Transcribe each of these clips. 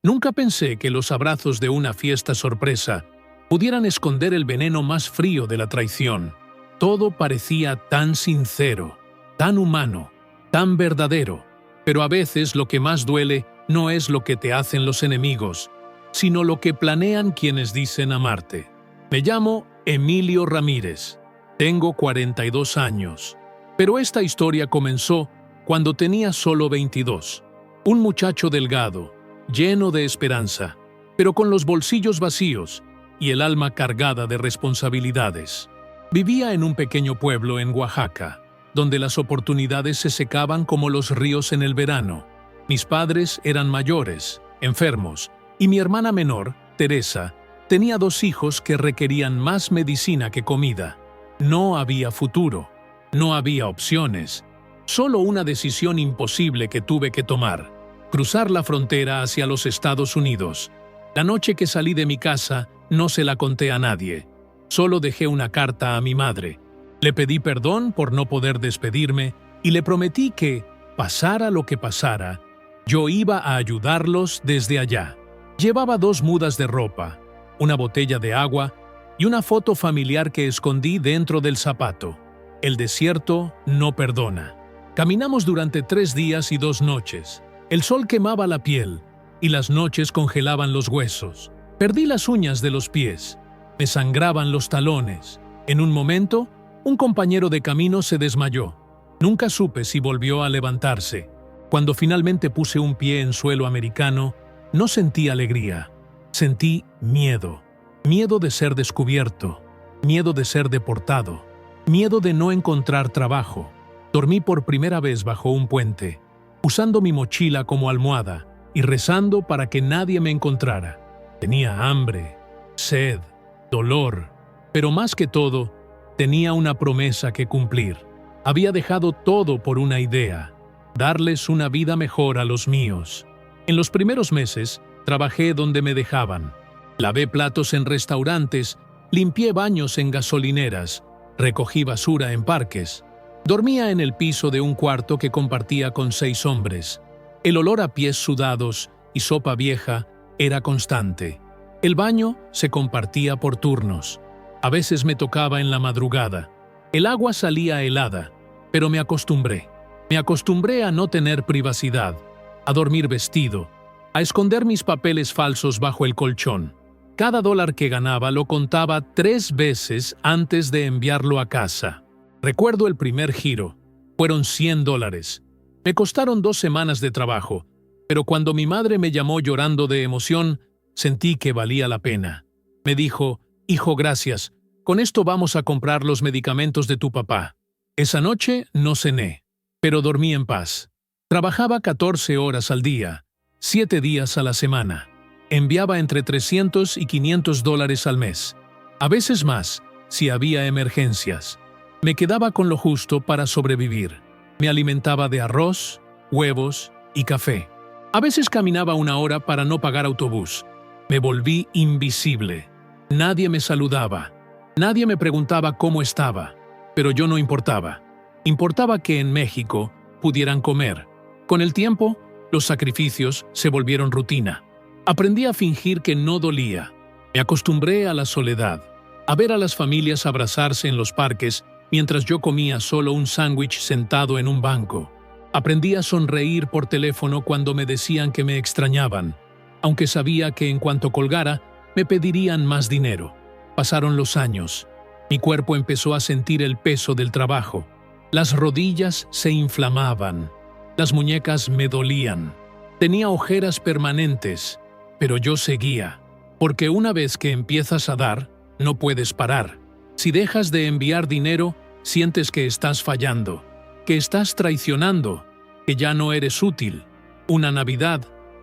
Nunca pensé que los abrazos de una fiesta sorpresa pudieran esconder el veneno más frío de la traición. Todo parecía tan sincero, tan humano, tan verdadero, pero a veces lo que más duele no es lo que te hacen los enemigos, sino lo que planean quienes dicen amarte. Me llamo Emilio Ramírez, tengo 42 años, pero esta historia comenzó cuando tenía solo 22. Un muchacho delgado, lleno de esperanza, pero con los bolsillos vacíos y el alma cargada de responsabilidades. Vivía en un pequeño pueblo en Oaxaca, donde las oportunidades se secaban como los ríos en el verano. Mis padres eran mayores, enfermos, y mi hermana menor, Teresa, tenía 2 hijos que requerían más medicina que comida. No había futuro, no había opciones, solo una decisión imposible que tuve que tomar: cruzar la frontera hacia los Estados Unidos. La noche que salí de mi casa no se la conté a nadie, solo dejé una carta a mi madre. Le pedí perdón por no poder despedirme y le prometí que, pasara lo que pasara, yo iba a ayudarlos desde allá. Llevaba 2 mudas de ropa, una botella de agua y una foto familiar que escondí dentro del zapato. El desierto no perdona. Caminamos durante 3 días y 2 noches. El sol quemaba la piel y las noches congelaban los huesos. Perdí las uñas de los pies. Me sangraban los talones. En un momento, un compañero de camino se desmayó. Nunca supe si volvió a levantarse. Cuando finalmente puse un pie en suelo americano, no sentí alegría. Sentí miedo. Miedo de ser descubierto. Miedo de ser deportado. Miedo de no encontrar trabajo. Dormí por primera vez bajo un puente, usando mi mochila como almohada y rezando para que nadie me encontrara. Tenía hambre, sed, dolor, pero más que todo, tenía una promesa que cumplir. Había dejado todo por una idea: darles una vida mejor a los míos. En los primeros meses, trabajé donde me dejaban. Lavé platos en restaurantes, limpié baños en gasolineras, recogí basura en parques. Dormía en el piso de un cuarto que compartía con 6 hombres. El olor a pies sudados y sopa vieja era constante. El baño se compartía por turnos. A veces me tocaba en la madrugada. El agua salía helada, pero me acostumbré. Me acostumbré a no tener privacidad, a dormir vestido, a esconder mis papeles falsos bajo el colchón. Cada dólar que ganaba lo contaba 3 veces antes de enviarlo a casa. Recuerdo el primer giro. Fueron $100. Me costaron 2 semanas de trabajo, pero cuando mi madre me llamó llorando de emoción, sentí que valía la pena. Me dijo: «Hijo, gracias. Con esto vamos a comprar los medicamentos de tu papá». Esa noche no cené, pero dormí en paz. Trabajaba 14 horas al día, 7 días a la semana. Enviaba entre $300 y $500 al mes. A veces más, si había emergencias. Me quedaba con lo justo para sobrevivir. Me alimentaba de arroz, huevos y café. A veces caminaba 1 hora para no pagar autobús. Me volví invisible. Nadie me saludaba. Nadie me preguntaba cómo estaba. Pero yo no importaba. Importaba que en México pudieran comer. Con el tiempo, los sacrificios se volvieron rutina. Aprendí a fingir que no dolía. Me acostumbré a la soledad, a ver a las familias abrazarse en los parques mientras yo comía solo un sándwich sentado en un banco. Aprendí a sonreír por teléfono cuando me decían que me extrañaban, aunque sabía que en cuanto colgara, me pedirían más dinero. Pasaron los años. Mi cuerpo empezó a sentir el peso del trabajo. Las rodillas se inflamaban. Las muñecas me dolían. Tenía ojeras permanentes, pero yo seguía. Porque una vez que empiezas a dar, no puedes parar. Si dejas de enviar dinero, sientes que estás fallando, que estás traicionando, que ya no eres útil. Una Navidad,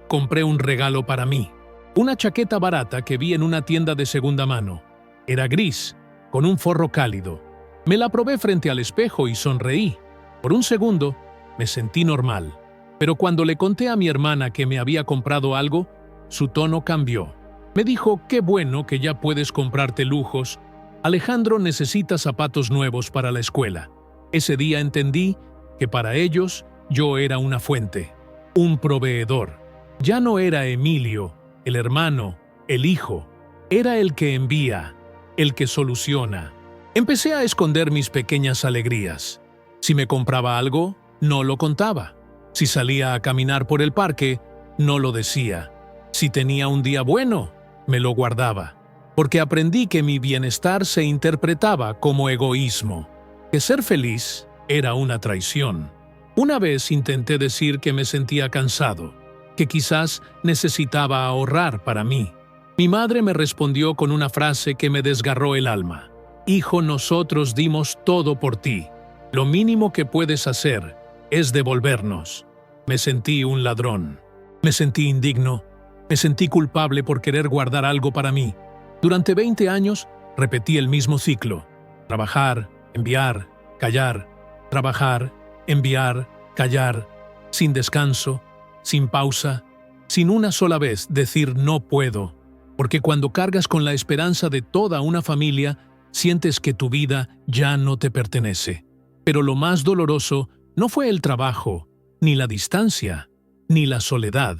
compré un regalo para mí. Una chaqueta barata que vi en una tienda de segunda mano. Era gris, con un forro cálido. Me la probé frente al espejo y sonreí. Por un segundo, me sentí normal. Pero cuando le conté a mi hermana que me había comprado algo, su tono cambió. Me dijo: «Qué bueno que ya puedes comprarte lujos. Alejandro necesita zapatos nuevos para la escuela». Ese día entendí que para ellos yo era una fuente, un proveedor. Ya no era Emilio, el hermano, el hijo. Era el que envía, el que soluciona. Empecé a esconder mis pequeñas alegrías. Si me compraba algo, no lo contaba. Si salía a caminar por el parque, no lo decía. Si tenía un día bueno, me lo guardaba. Porque aprendí que mi bienestar se interpretaba como egoísmo, que ser feliz era una traición. Una vez intenté decir que me sentía cansado, que quizás necesitaba ahorrar para mí. Mi madre me respondió con una frase que me desgarró el alma. Hijo, nosotros dimos todo por ti. Lo mínimo que puedes hacer es devolvernos. Me sentí un ladrón. Me sentí indigno. Me sentí culpable por querer guardar algo para mí. Durante 20 años repetí el mismo ciclo. Trabajar, enviar, callar. Trabajar, enviar, callar. Sin descanso, sin pausa, sin una sola vez decir no puedo. Porque cuando cargas con la esperanza de toda una familia, sientes que tu vida ya no te pertenece. Pero lo más doloroso no fue el trabajo, ni la distancia, ni la soledad.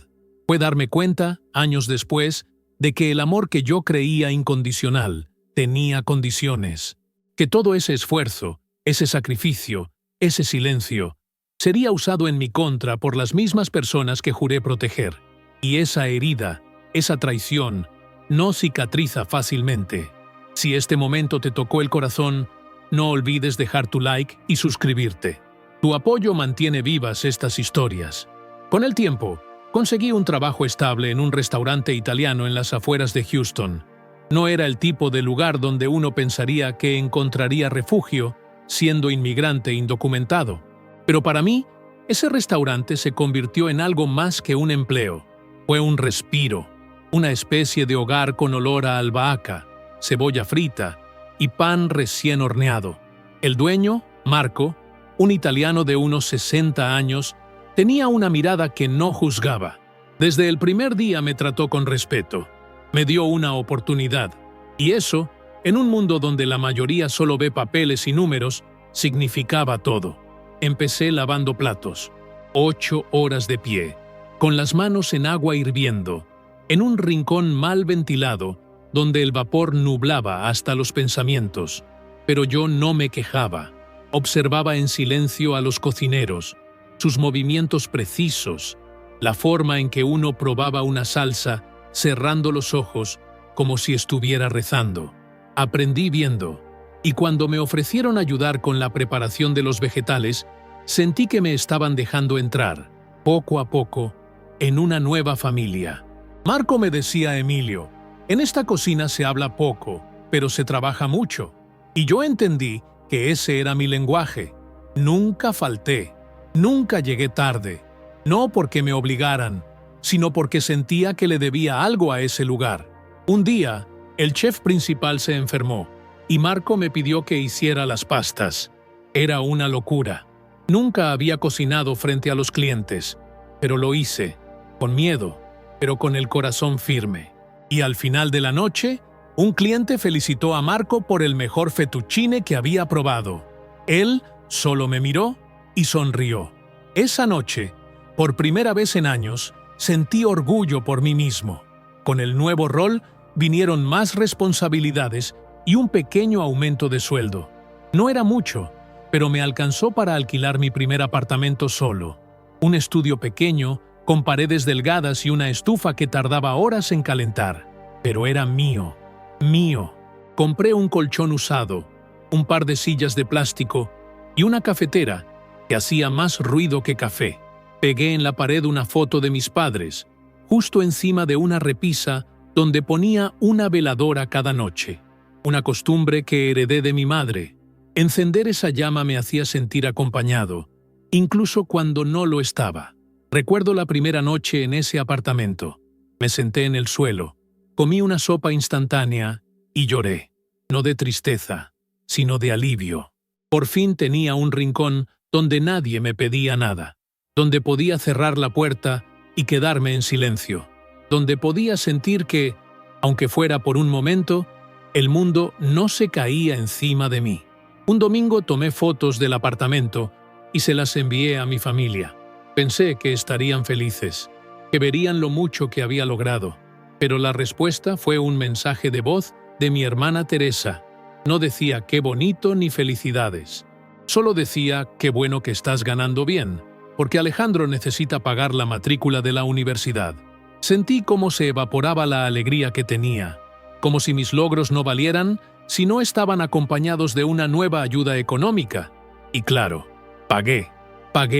Fue darme cuenta, años después, de que el amor que yo creía incondicional tenía condiciones. Que todo ese esfuerzo, ese sacrificio, ese silencio, sería usado en mi contra por las mismas personas que juré proteger. Y esa herida, esa traición, no cicatriza fácilmente. Si este momento te tocó el corazón, no olvides dejar tu like y suscribirte. Tu apoyo mantiene vivas estas historias. Con el tiempo, conseguí un trabajo estable en un restaurante italiano en las afueras de Houston. No era el tipo de lugar donde uno pensaría que encontraría refugio siendo inmigrante indocumentado. Pero para mí, ese restaurante se convirtió en algo más que un empleo. Fue un respiro, una especie de hogar con olor a albahaca, cebolla frita y pan recién horneado. El dueño, Marco, un italiano de unos 60 años, tenía una mirada que no juzgaba. Desde el primer día me trató con respeto. Me dio una oportunidad. Y eso, en un mundo donde la mayoría solo ve papeles y números, significaba todo. Empecé lavando platos. 8 horas de pie, con las manos en agua hirviendo, en un rincón mal ventilado, donde el vapor nublaba hasta los pensamientos. Pero yo no me quejaba. Observaba en silencio a los cocineros, sus movimientos precisos, la forma en que uno probaba una salsa, cerrando los ojos, como si estuviera rezando. Aprendí viendo, y cuando me ofrecieron ayudar con la preparación de los vegetales, sentí que me estaban dejando entrar, poco a poco, en una nueva familia. Marco me decía Emilio, en esta cocina se habla poco, pero se trabaja mucho. Y yo entendí que ese era mi lenguaje. Nunca falté, nunca llegué tarde, no porque me obligaran, sino porque sentía que le debía algo a ese lugar. Un día, el chef principal se enfermó y Marco me pidió que hiciera las pastas. Era una locura. Nunca había cocinado frente a los clientes, pero lo hice, con miedo, pero con el corazón firme. Y al final de la noche, un cliente felicitó a Marco por el mejor fettuccine que había probado. Él solo me miró y sonrió. Esa noche, por primera vez en años, sentí orgullo por mí mismo. Con el nuevo rol vinieron más responsabilidades y un pequeño aumento de sueldo. No era mucho, pero me alcanzó para alquilar mi primer apartamento solo. Un estudio pequeño, con paredes delgadas y una estufa que tardaba horas en calentar. Pero era mío. Mío. Compré un colchón usado, un par de sillas de plástico y una cafetera que hacía más ruido que café. Pegué en la pared una foto de mis padres, justo encima de una repisa donde ponía una veladora cada noche. Una costumbre que heredé de mi madre. Encender esa llama me hacía sentir acompañado, incluso cuando no lo estaba. Recuerdo la primera noche en ese apartamento. Me senté en el suelo, comí una sopa instantánea y lloré. No de tristeza, sino de alivio. Por fin tenía un rincón donde nadie me pedía nada, donde podía cerrar la puerta y quedarme en silencio, donde podía sentir que, aunque fuera por un momento, el mundo no se caía encima de mí. Un domingo tomé fotos del apartamento y se las envié a mi familia. Pensé que estarían felices. que verían lo mucho que había logrado. Pero la respuesta fue un mensaje de voz de mi hermana Teresa. No decía qué bonito ni felicidades. Solo decía qué bueno que estás ganando bien, porque Alejandro necesita pagar la matrícula de la universidad. Sentí cómo se evaporaba la alegría que tenía, como si mis logros no valieran si no estaban acompañados de una nueva ayuda económica. Y claro, pagué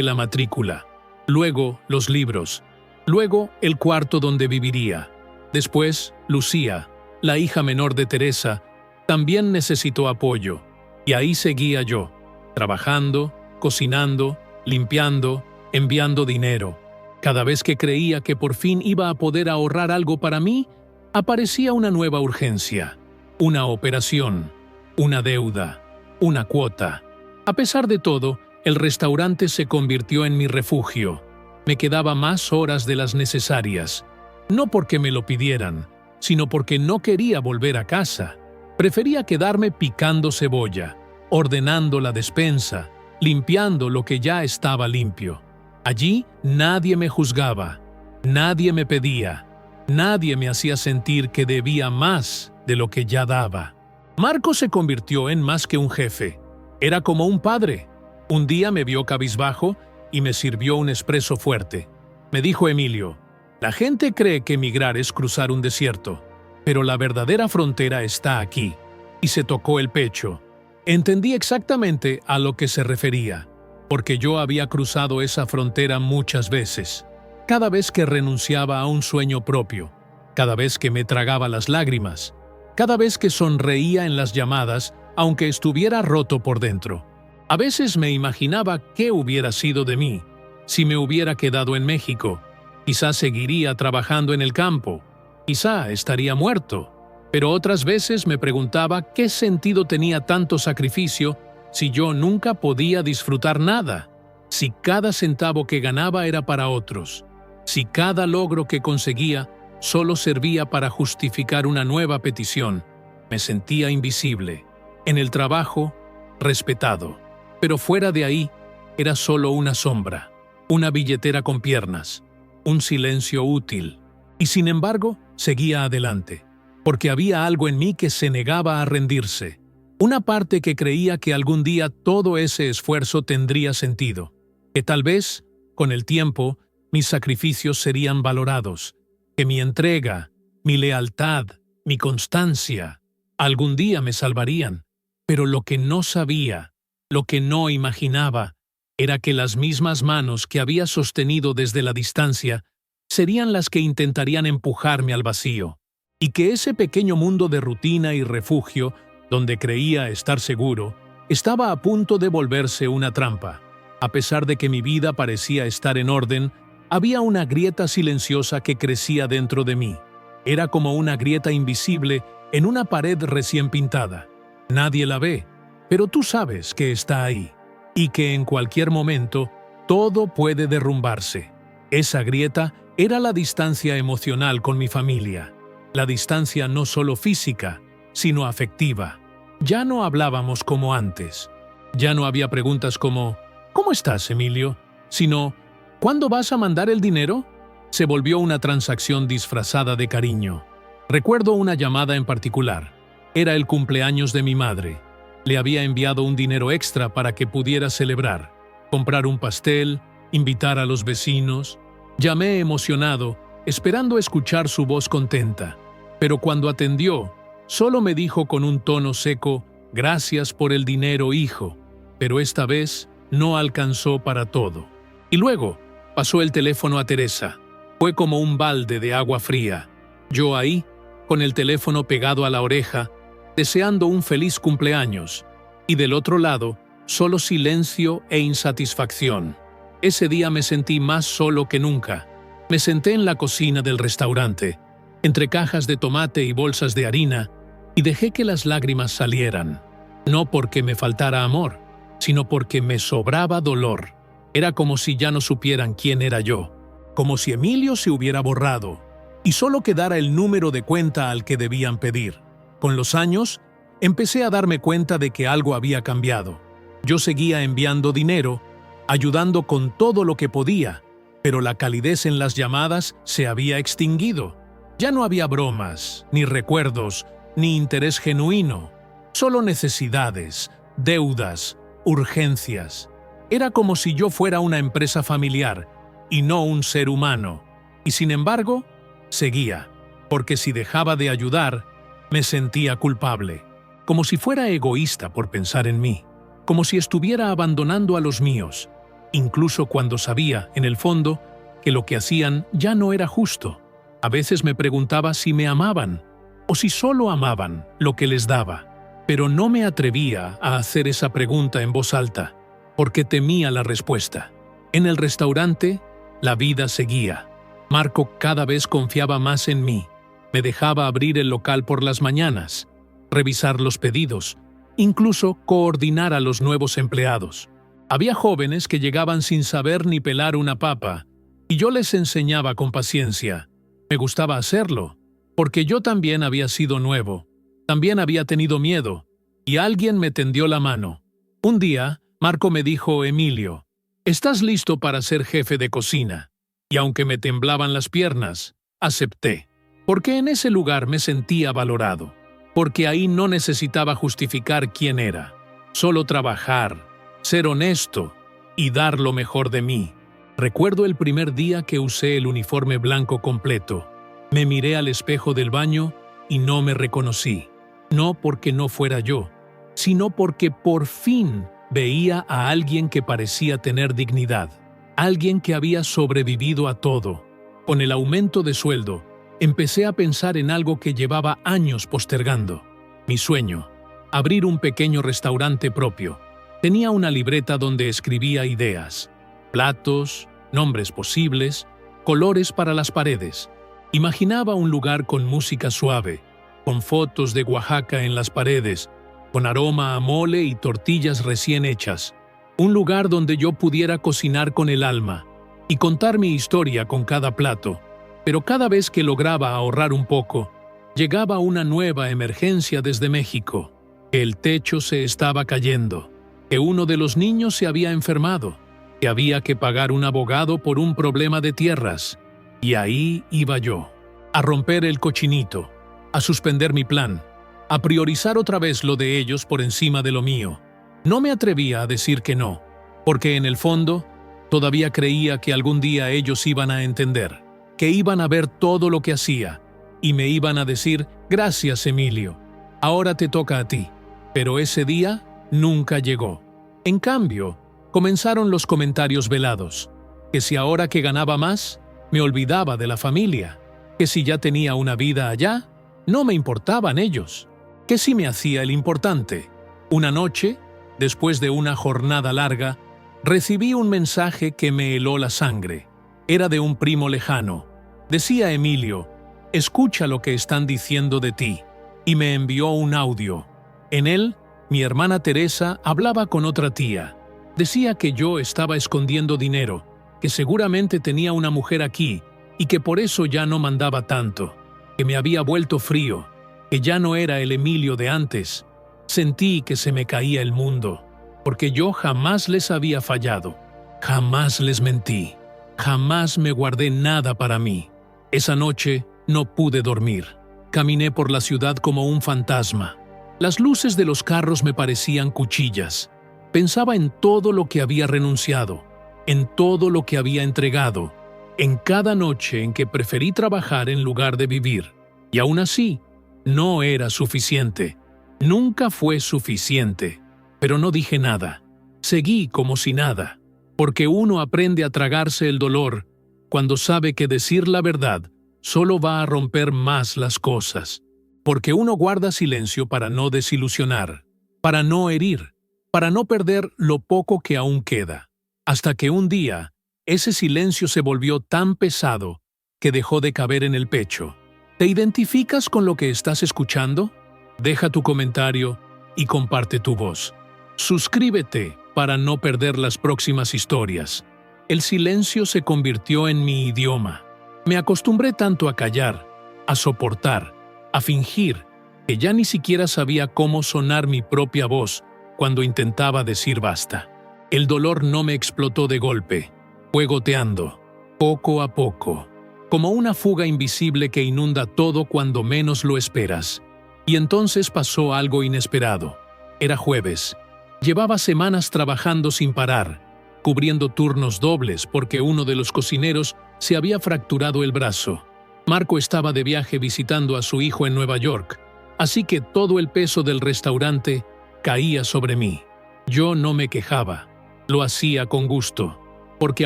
la matrícula, luego los libros, luego el cuarto donde viviría. Después, Lucía, la hija menor de Teresa, también necesitó apoyo, y ahí seguía yo, trabajando, cocinando, limpiando, enviando dinero. Cada vez que creía que por fin iba a poder ahorrar algo para mí, aparecía una nueva urgencia, una operación, una deuda, una cuota. A pesar de todo, el restaurante se convirtió en mi refugio. Me quedaba más horas de las necesarias, no porque me lo pidieran, sino porque no quería volver a casa. Prefería quedarme picando cebolla, ordenando la despensa, limpiando lo que ya estaba limpio. Allí nadie me juzgaba, nadie me pedía, nadie me hacía sentir que debía más de lo que ya daba. Marco se convirtió en más que un jefe. Era como un padre. Un día me vio cabizbajo y me sirvió un espresso fuerte. Me dijo Emilio, la gente cree que emigrar es cruzar un desierto, pero la verdadera frontera está aquí. Y se tocó el pecho. Entendí exactamente a lo que se refería, porque yo había cruzado esa frontera muchas veces. Cada vez que renunciaba a un sueño propio, cada vez que me tragaba las lágrimas, cada vez que sonreía en las llamadas, aunque estuviera roto por dentro. A veces me imaginaba qué hubiera sido de mí si me hubiera quedado en México. Quizá seguiría trabajando en el campo, quizá estaría muerto. Pero otras veces me preguntaba qué sentido tenía tanto sacrificio si yo nunca podía disfrutar nada, si cada centavo que ganaba era para otros, si cada logro que conseguía solo servía para justificar una nueva petición. Me sentía invisible. En el trabajo, respetado. Pero fuera de ahí, era solo una sombra, una billetera con piernas, un silencio útil. Y sin embargo, seguía adelante, porque había algo en mí que se negaba a rendirse. Una parte que creía que algún día todo ese esfuerzo tendría sentido, que tal vez, con el tiempo, mis sacrificios serían valorados, que mi entrega, mi lealtad, mi constancia, algún día me salvarían. Pero lo que no sabía, lo que no imaginaba, era que las mismas manos que había sostenido desde la distancia serían las que intentarían empujarme al vacío, y que ese pequeño mundo de rutina y refugio, donde creía estar seguro, estaba a punto de volverse una trampa. A pesar de que mi vida parecía estar en orden, había una grieta silenciosa que crecía dentro de mí. Era como una grieta invisible en una pared recién pintada. Nadie la ve, pero tú sabes que está ahí, y que en cualquier momento todo puede derrumbarse. Esa grieta era la distancia emocional con mi familia. La distancia no solo física, sino afectiva. Ya no hablábamos como antes. Ya no había preguntas como ¿cómo estás, Emilio?, sino ¿cuándo vas a mandar el dinero? Se volvió una transacción disfrazada de cariño. Recuerdo una llamada en particular. Era el cumpleaños de mi madre. Le había enviado un dinero extra para que pudiera celebrar, comprar un pastel, invitar a los vecinos. Llamé emocionado, esperando escuchar su voz contenta. Pero cuando atendió, solo me dijo con un tono seco, «Gracias por el dinero, hijo». Pero esta vez no alcanzó para todo. Y luego pasó el teléfono a Teresa. Fue como un balde de agua fría. Yo ahí, con el teléfono pegado a la oreja, deseando un feliz cumpleaños. Y del otro lado, solo silencio e insatisfacción. Ese día me sentí más solo que nunca. Me senté en la cocina del restaurante, entre cajas de tomate y bolsas de harina, y dejé que las lágrimas salieran. No porque me faltara amor, sino porque me sobraba dolor. Era como si ya no supieran quién era yo, como si Emilio se hubiera borrado, y solo quedara el número de cuenta al que debían pedir. Con los años, empecé a darme cuenta de que algo había cambiado. Yo seguía enviando dinero, ayudando con todo lo que podía, pero la calidez en las llamadas se había extinguido. Ya no había bromas, ni recuerdos, ni interés genuino, solo necesidades, deudas, urgencias. Era como si yo fuera una empresa familiar y no un ser humano. Y sin embargo, seguía, porque si dejaba de ayudar, me sentía culpable, como si fuera egoísta por pensar en mí, como si estuviera abandonando a los míos, incluso cuando sabía, en el fondo, que lo que hacían ya no era justo. A veces me preguntaba si me amaban, o si solo amaban lo que les daba, pero no me atrevía a hacer esa pregunta en voz alta, porque temía la respuesta. En el restaurante, la vida seguía. Marco cada vez confiaba más en mí. Me dejaba abrir el local por las mañanas, revisar los pedidos, incluso coordinar a los nuevos empleados. Había jóvenes que llegaban sin saber ni pelar una papa, y yo les enseñaba con paciencia. Me gustaba hacerlo, porque yo también había sido nuevo, también había tenido miedo, y alguien me tendió la mano. Un día, Marco me dijo: Emilio, ¿estás listo para ser jefe de cocina? Y aunque me temblaban las piernas, acepté, porque en ese lugar me sentía valorado, porque ahí no necesitaba justificar quién era, solo trabajar, ser honesto y dar lo mejor de mí. Recuerdo el primer día que usé el uniforme blanco completo. Me miré al espejo del baño y no me reconocí, no porque no fuera yo, sino porque por fin veía a alguien que parecía tener dignidad, alguien que había sobrevivido a todo. Con el aumento de sueldo, empecé a pensar en algo que llevaba años postergando. Mi sueño, abrir un pequeño restaurante propio. Tenía una libreta donde escribía ideas, platos, nombres posibles, colores para las paredes. Imaginaba un lugar con música suave, con fotos de Oaxaca en las paredes, con aroma a mole y tortillas recién hechas. Un lugar donde yo pudiera cocinar con el alma y contar mi historia con cada plato. Pero cada vez que lograba ahorrar un poco, llegaba una nueva emergencia desde México, que el techo se estaba cayendo, que uno de los niños se había enfermado, que había que pagar un abogado por un problema de tierras. Y ahí iba yo, a romper el cochinito, a suspender mi plan, a priorizar otra vez lo de ellos por encima de lo mío. No me atrevía a decir que no, porque en el fondo todavía creía que algún día ellos iban a entender, que iban a ver todo lo que hacía, y me iban a decir: gracias, Emilio, ahora te toca a ti. Pero ese día nunca llegó. En cambio, comenzaron los comentarios velados, que si ahora que ganaba más, me olvidaba de la familia, que si ya tenía una vida allá, no me importaban ellos, que si me hacía el importante. Una noche, después de una jornada larga, recibí un mensaje que me heló la sangre. Era de un primo lejano. Decía: Emilio, escucha lo que están diciendo de ti. Y me envió un audio. En él, mi hermana Teresa hablaba con otra tía. Decía que yo estaba escondiendo dinero, que seguramente tenía una mujer aquí y que por eso ya no mandaba tanto, que me había vuelto frío, que ya no era el Emilio de antes. Sentí que se me caía el mundo, porque yo jamás les había fallado, jamás les mentí, jamás me guardé nada para mí. Esa noche no pude dormir. Caminé por la ciudad como un fantasma. Las luces de los carros me parecían cuchillas. Pensaba en todo lo que había renunciado, en todo lo que había entregado, en cada noche en que preferí trabajar en lugar de vivir. Y aún así, no era suficiente. Nunca fue suficiente. Pero no dije nada. Seguí como si nada. Porque uno aprende a tragarse el dolor cuando sabe que decir la verdad solo va a romper más las cosas. Porque uno guarda silencio para no desilusionar, para no herir, para no perder lo poco que aún queda. Hasta que un día, ese silencio se volvió tan pesado que dejó de caber en el pecho. ¿Te identificas con lo que estás escuchando? Deja tu comentario y comparte tu voz. Suscríbete para no perder las próximas historias. El silencio se convirtió en mi idioma. Me acostumbré tanto a callar, a soportar, a fingir, que ya ni siquiera sabía cómo sonar mi propia voz cuando intentaba decir basta. El dolor no me explotó de golpe, fue goteando, poco a poco, como una fuga invisible que inunda todo cuando menos lo esperas. Y entonces pasó algo inesperado. Era jueves. Llevaba semanas trabajando sin parar, cubriendo turnos dobles porque uno de los cocineros se había fracturado el brazo. Marco estaba de viaje visitando a su hijo en Nueva York, así que todo el peso del restaurante caía sobre mí. Yo no me quejaba, lo hacía con gusto, porque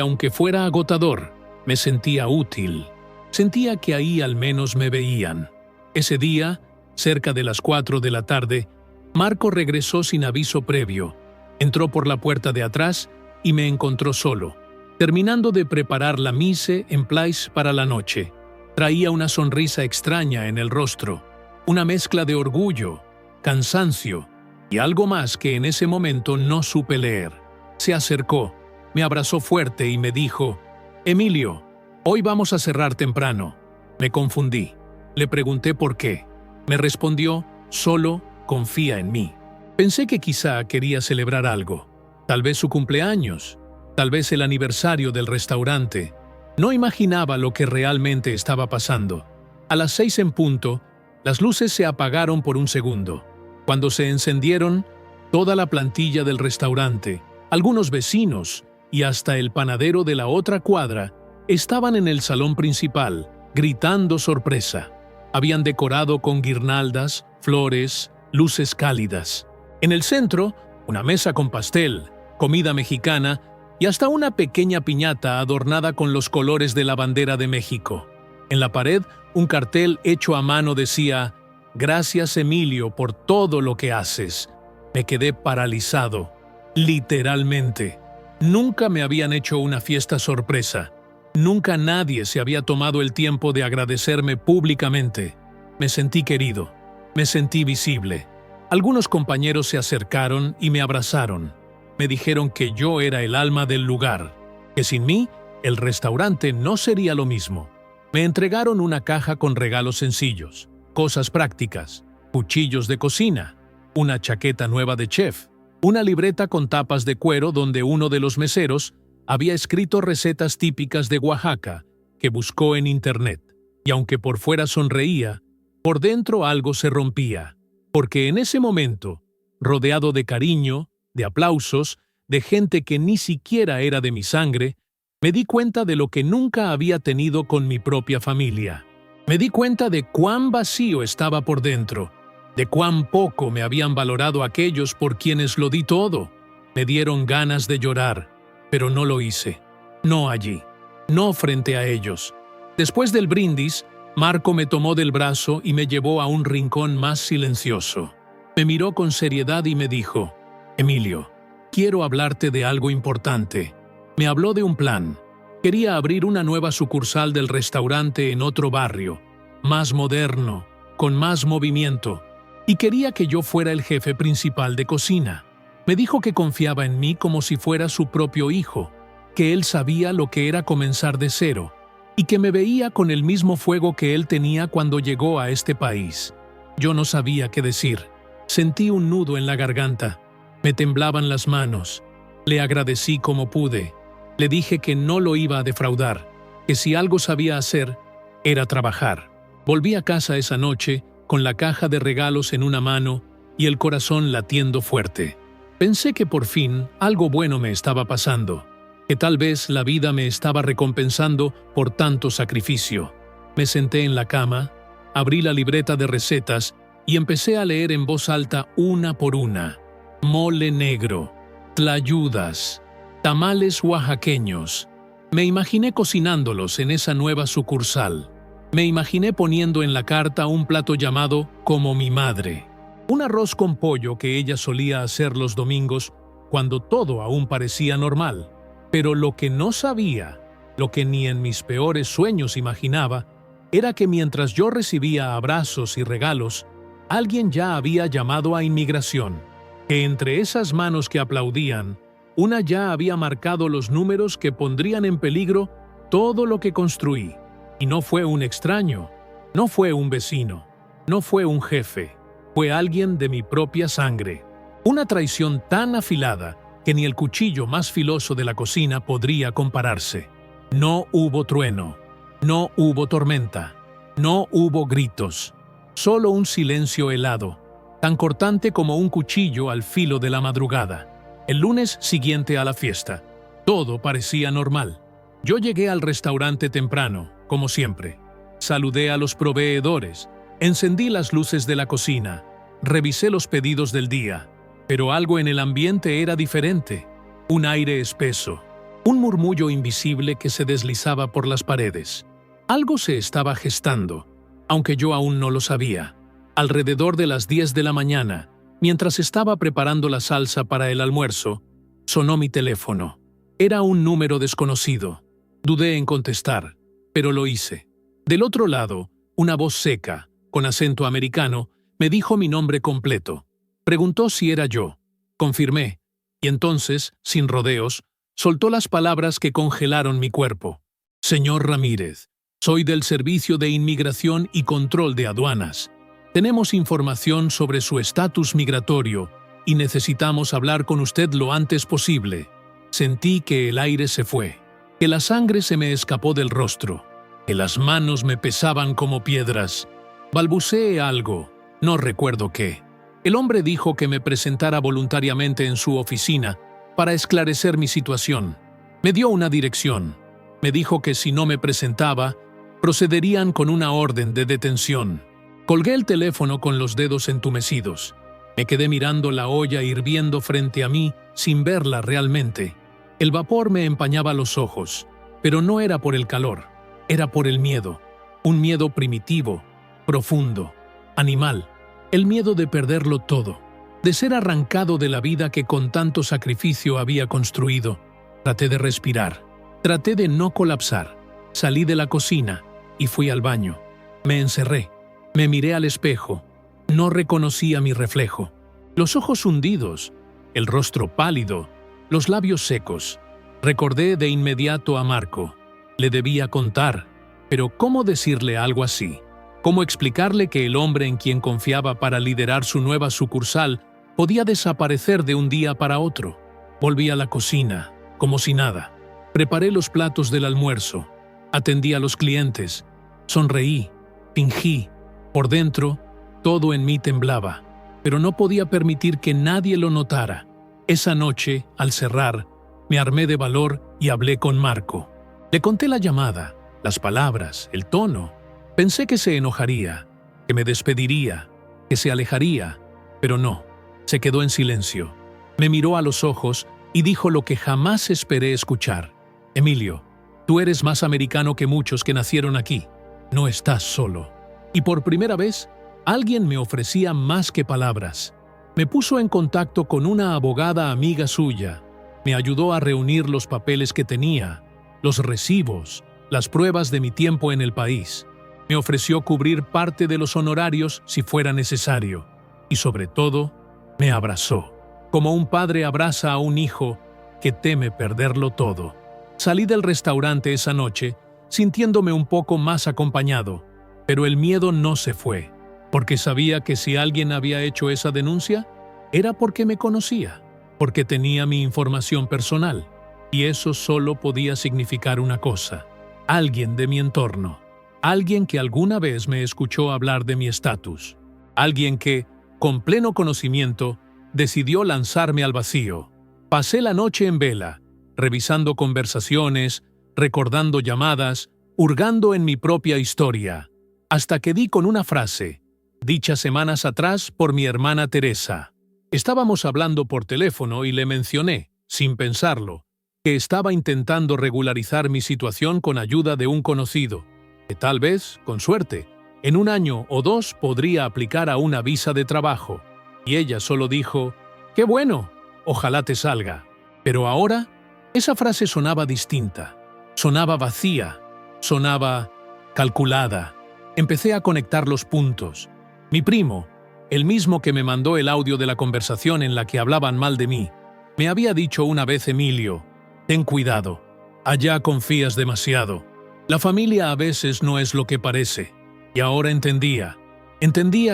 aunque fuera agotador, me sentía útil. Sentía que ahí al menos me veían. Ese día, cerca de las 4 de la tarde, Marco regresó sin aviso previo. Entró por la puerta de atrás y me encontró solo, terminando de preparar la mise en place para la noche. Traía una sonrisa extraña en el rostro, una mezcla de orgullo, cansancio y algo más que en ese momento no supe leer. Se acercó, me abrazó fuerte y me dijo: «Emilio, hoy vamos a cerrar temprano». Me confundí. Le pregunté por qué. Me respondió: «Solo confía en mí». Pensé que quizá quería celebrar algo. Tal vez su cumpleaños, tal vez el aniversario del restaurante. No imaginaba lo que realmente estaba pasando. A las 6 en punto, las luces se apagaron por un segundo. Cuando se encendieron, toda la plantilla del restaurante, algunos vecinos y hasta el panadero de la otra cuadra estaban en el salón principal, gritando sorpresa. Habían decorado con guirnaldas, flores, luces cálidas. En el centro, una mesa con pastel, comida mexicana y hasta una pequeña piñata adornada con los colores de la bandera de México. En la pared, un cartel hecho a mano decía: «Gracias, Emilio, por todo lo que haces». Me quedé paralizado, literalmente. Nunca me habían hecho una fiesta sorpresa. Nunca nadie se había tomado el tiempo de agradecerme públicamente. Me sentí querido, me sentí visible. Algunos compañeros se acercaron y me abrazaron. Me dijeron que yo era el alma del lugar, que sin mí el restaurante no sería lo mismo. Me entregaron una caja con regalos sencillos, cosas prácticas, cuchillos de cocina, una chaqueta nueva de chef, una libreta con tapas de cuero donde uno de los meseros había escrito recetas típicas de Oaxaca que buscó en internet. Y aunque por fuera sonreía, por dentro algo se rompía, porque en ese momento, rodeado de cariño, de aplausos, de gente que ni siquiera era de mi sangre, me di cuenta de lo que nunca había tenido con mi propia familia. Me di cuenta de cuán vacío estaba por dentro, de cuán poco me habían valorado aquellos por quienes lo di todo. Me dieron ganas de llorar, pero no lo hice. No allí, no frente a ellos. Después del brindis, Marco me tomó del brazo y me llevó a un rincón más silencioso. Me miró con seriedad y me dijo: «Emilio, quiero hablarte de algo importante». Me habló de un plan. Quería abrir una nueva sucursal del restaurante en otro barrio, más moderno, con más movimiento, y quería que yo fuera el jefe principal de cocina. Me dijo que confiaba en mí como si fuera su propio hijo, que él sabía lo que era comenzar de cero, y que me veía con el mismo fuego que él tenía cuando llegó a este país. Yo no sabía qué decir. Sentí un nudo en la garganta. Me temblaban las manos. Le agradecí como pude. Le dije que no lo iba a defraudar, que si algo sabía hacer, era trabajar. Volví a casa esa noche, con la caja de regalos en una mano y el corazón latiendo fuerte. Pensé que por fin algo bueno me estaba pasando, que tal vez la vida me estaba recompensando por tanto sacrificio. Me senté en la cama, abrí la libreta de recetas y empecé a leer en voz alta una por una. Mole negro, tlayudas, tamales oaxaqueños. Me imaginé cocinándolos en esa nueva sucursal. Me imaginé poniendo en la carta un plato llamado Como mi madre. Un arroz con pollo que ella solía hacer los domingos cuando todo aún parecía normal. Pero lo que no sabía, lo que ni en mis peores sueños imaginaba, era que mientras yo recibía abrazos y regalos, alguien ya había llamado a inmigración, que entre esas manos que aplaudían, una ya había marcado los números que pondrían en peligro todo lo que construí. Y no fue un extraño, no fue un vecino, no fue un jefe, fue alguien de mi propia sangre. Una traición tan afilada que ni el cuchillo más filoso de la cocina podría compararse. No hubo trueno, no hubo tormenta, no hubo gritos, solo un silencio helado, tan cortante como un cuchillo al filo de la madrugada. El lunes siguiente a la fiesta, todo parecía normal. Yo llegué al restaurante temprano, como siempre. Saludé a los proveedores, encendí las luces de la cocina, revisé los pedidos del día, pero algo en el ambiente era diferente. Un aire espeso, un murmullo invisible que se deslizaba por las paredes. Algo se estaba gestando, aunque yo aún no lo sabía. Alrededor de las 10 de la mañana, mientras estaba preparando la salsa para el almuerzo, sonó mi teléfono. Era un número desconocido. Dudé en contestar, pero lo hice. Del otro lado, una voz seca, con acento americano, me dijo mi nombre completo. Preguntó si era yo. Confirmé, y entonces, sin rodeos, soltó las palabras que congelaron mi cuerpo. Señor Ramírez, soy del Servicio de Inmigración y Control de Aduanas. Tenemos información sobre su estatus migratorio y necesitamos hablar con usted lo antes posible. Sentí que el aire se fue, que la sangre se me escapó del rostro, que las manos me pesaban como piedras. Balbuceé algo, no recuerdo qué. El hombre dijo que me presentara voluntariamente en su oficina para esclarecer mi situación. Me dio una dirección. Me dijo que si no me presentaba, procederían con una orden de detención. Colgué el teléfono con los dedos entumecidos. Me quedé mirando la olla hirviendo frente a mí sin verla realmente. El vapor me empañaba los ojos, pero no era por el calor, era por el miedo. Un miedo primitivo, profundo, animal. El miedo de perderlo todo, de ser arrancado de la vida que con tanto sacrificio había construido. Traté de respirar, traté de no colapsar. Salí de la cocina y fui al baño. Me encerré, me miré al espejo. No reconocía mi reflejo. Los ojos hundidos, el rostro pálido, los labios secos. Recordé de inmediato a Marco. Le debía contar, pero ¿cómo decirle algo así? ¿Cómo explicarle que el hombre en quien confiaba para liderar su nueva sucursal podía desaparecer de un día para otro? Volví a la cocina, como si nada. Preparé los platos del almuerzo. Atendí a los clientes. Sonreí, fingí. Por dentro, todo en mí temblaba, pero no podía permitir que nadie lo notara. Esa noche, al cerrar, me armé de valor y hablé con Marco. Le conté la llamada, las palabras, el tono. Pensé que se enojaría, que me despediría, que se alejaría, pero no, se quedó en silencio. Me miró a los ojos y dijo lo que jamás esperé escuchar. Emilio, tú eres más americano que muchos que nacieron aquí. No estás solo. Y por primera vez, alguien me ofrecía más que palabras. Me puso en contacto con una abogada amiga suya. Me ayudó a reunir los papeles que tenía, los recibos, las pruebas de mi tiempo en el país. Me ofreció cubrir parte de los honorarios si fuera necesario. Y sobre todo, me abrazó, como un padre abraza a un hijo que teme perderlo todo. Salí del restaurante esa noche, sintiéndome un poco más acompañado, pero el miedo no se fue, porque sabía que si alguien había hecho esa denuncia, era porque me conocía, porque tenía mi información personal, y eso solo podía significar una cosa: alguien de mi entorno. Alguien que alguna vez me escuchó hablar de mi estatus. Alguien que, con pleno conocimiento, decidió lanzarme al vacío. Pasé la noche en vela, revisando conversaciones, recordando llamadas, hurgando en mi propia historia, hasta que di con una frase, dicha semanas atrás por mi hermana Teresa. Estábamos hablando por teléfono y le mencioné, sin pensarlo, que estaba intentando regularizar mi situación con ayuda de un conocido, que tal vez, con suerte, en 1 año o 2 podría aplicar a una visa de trabajo. Y ella solo dijo, «¡Qué bueno! Ojalá te salga». Pero ahora, esa frase sonaba distinta, sonaba vacía, sonaba calculada. Empecé a conectar los puntos. Mi primo, el mismo que me mandó el audio de la conversación en la que hablaban mal de mí, me había dicho una vez: «Emilio, ten cuidado, allá confías demasiado. La familia a veces no es lo que parece». Y ahora entendía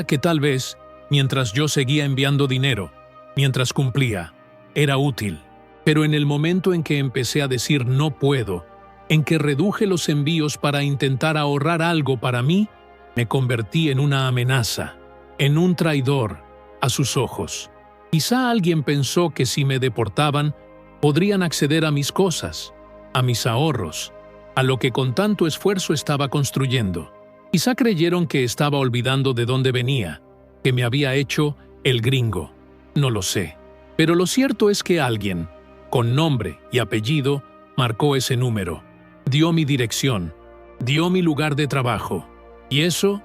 que tal vez, mientras yo seguía enviando dinero, mientras cumplía, era útil. Pero en el momento en que empecé a decir no puedo, en que reduje los envíos para intentar ahorrar algo para mí, me convertí en una amenaza, en un traidor a sus ojos. Quizá alguien pensó que si me deportaban, podrían acceder a mis cosas, a mis ahorros, a lo que con tanto esfuerzo estaba construyendo. Quizá creyeron que estaba olvidando de dónde venía, que me había hecho el gringo. No lo sé. Pero lo cierto es que alguien, con nombre y apellido, marcó ese número, dio mi dirección, dio mi lugar de trabajo. Y eso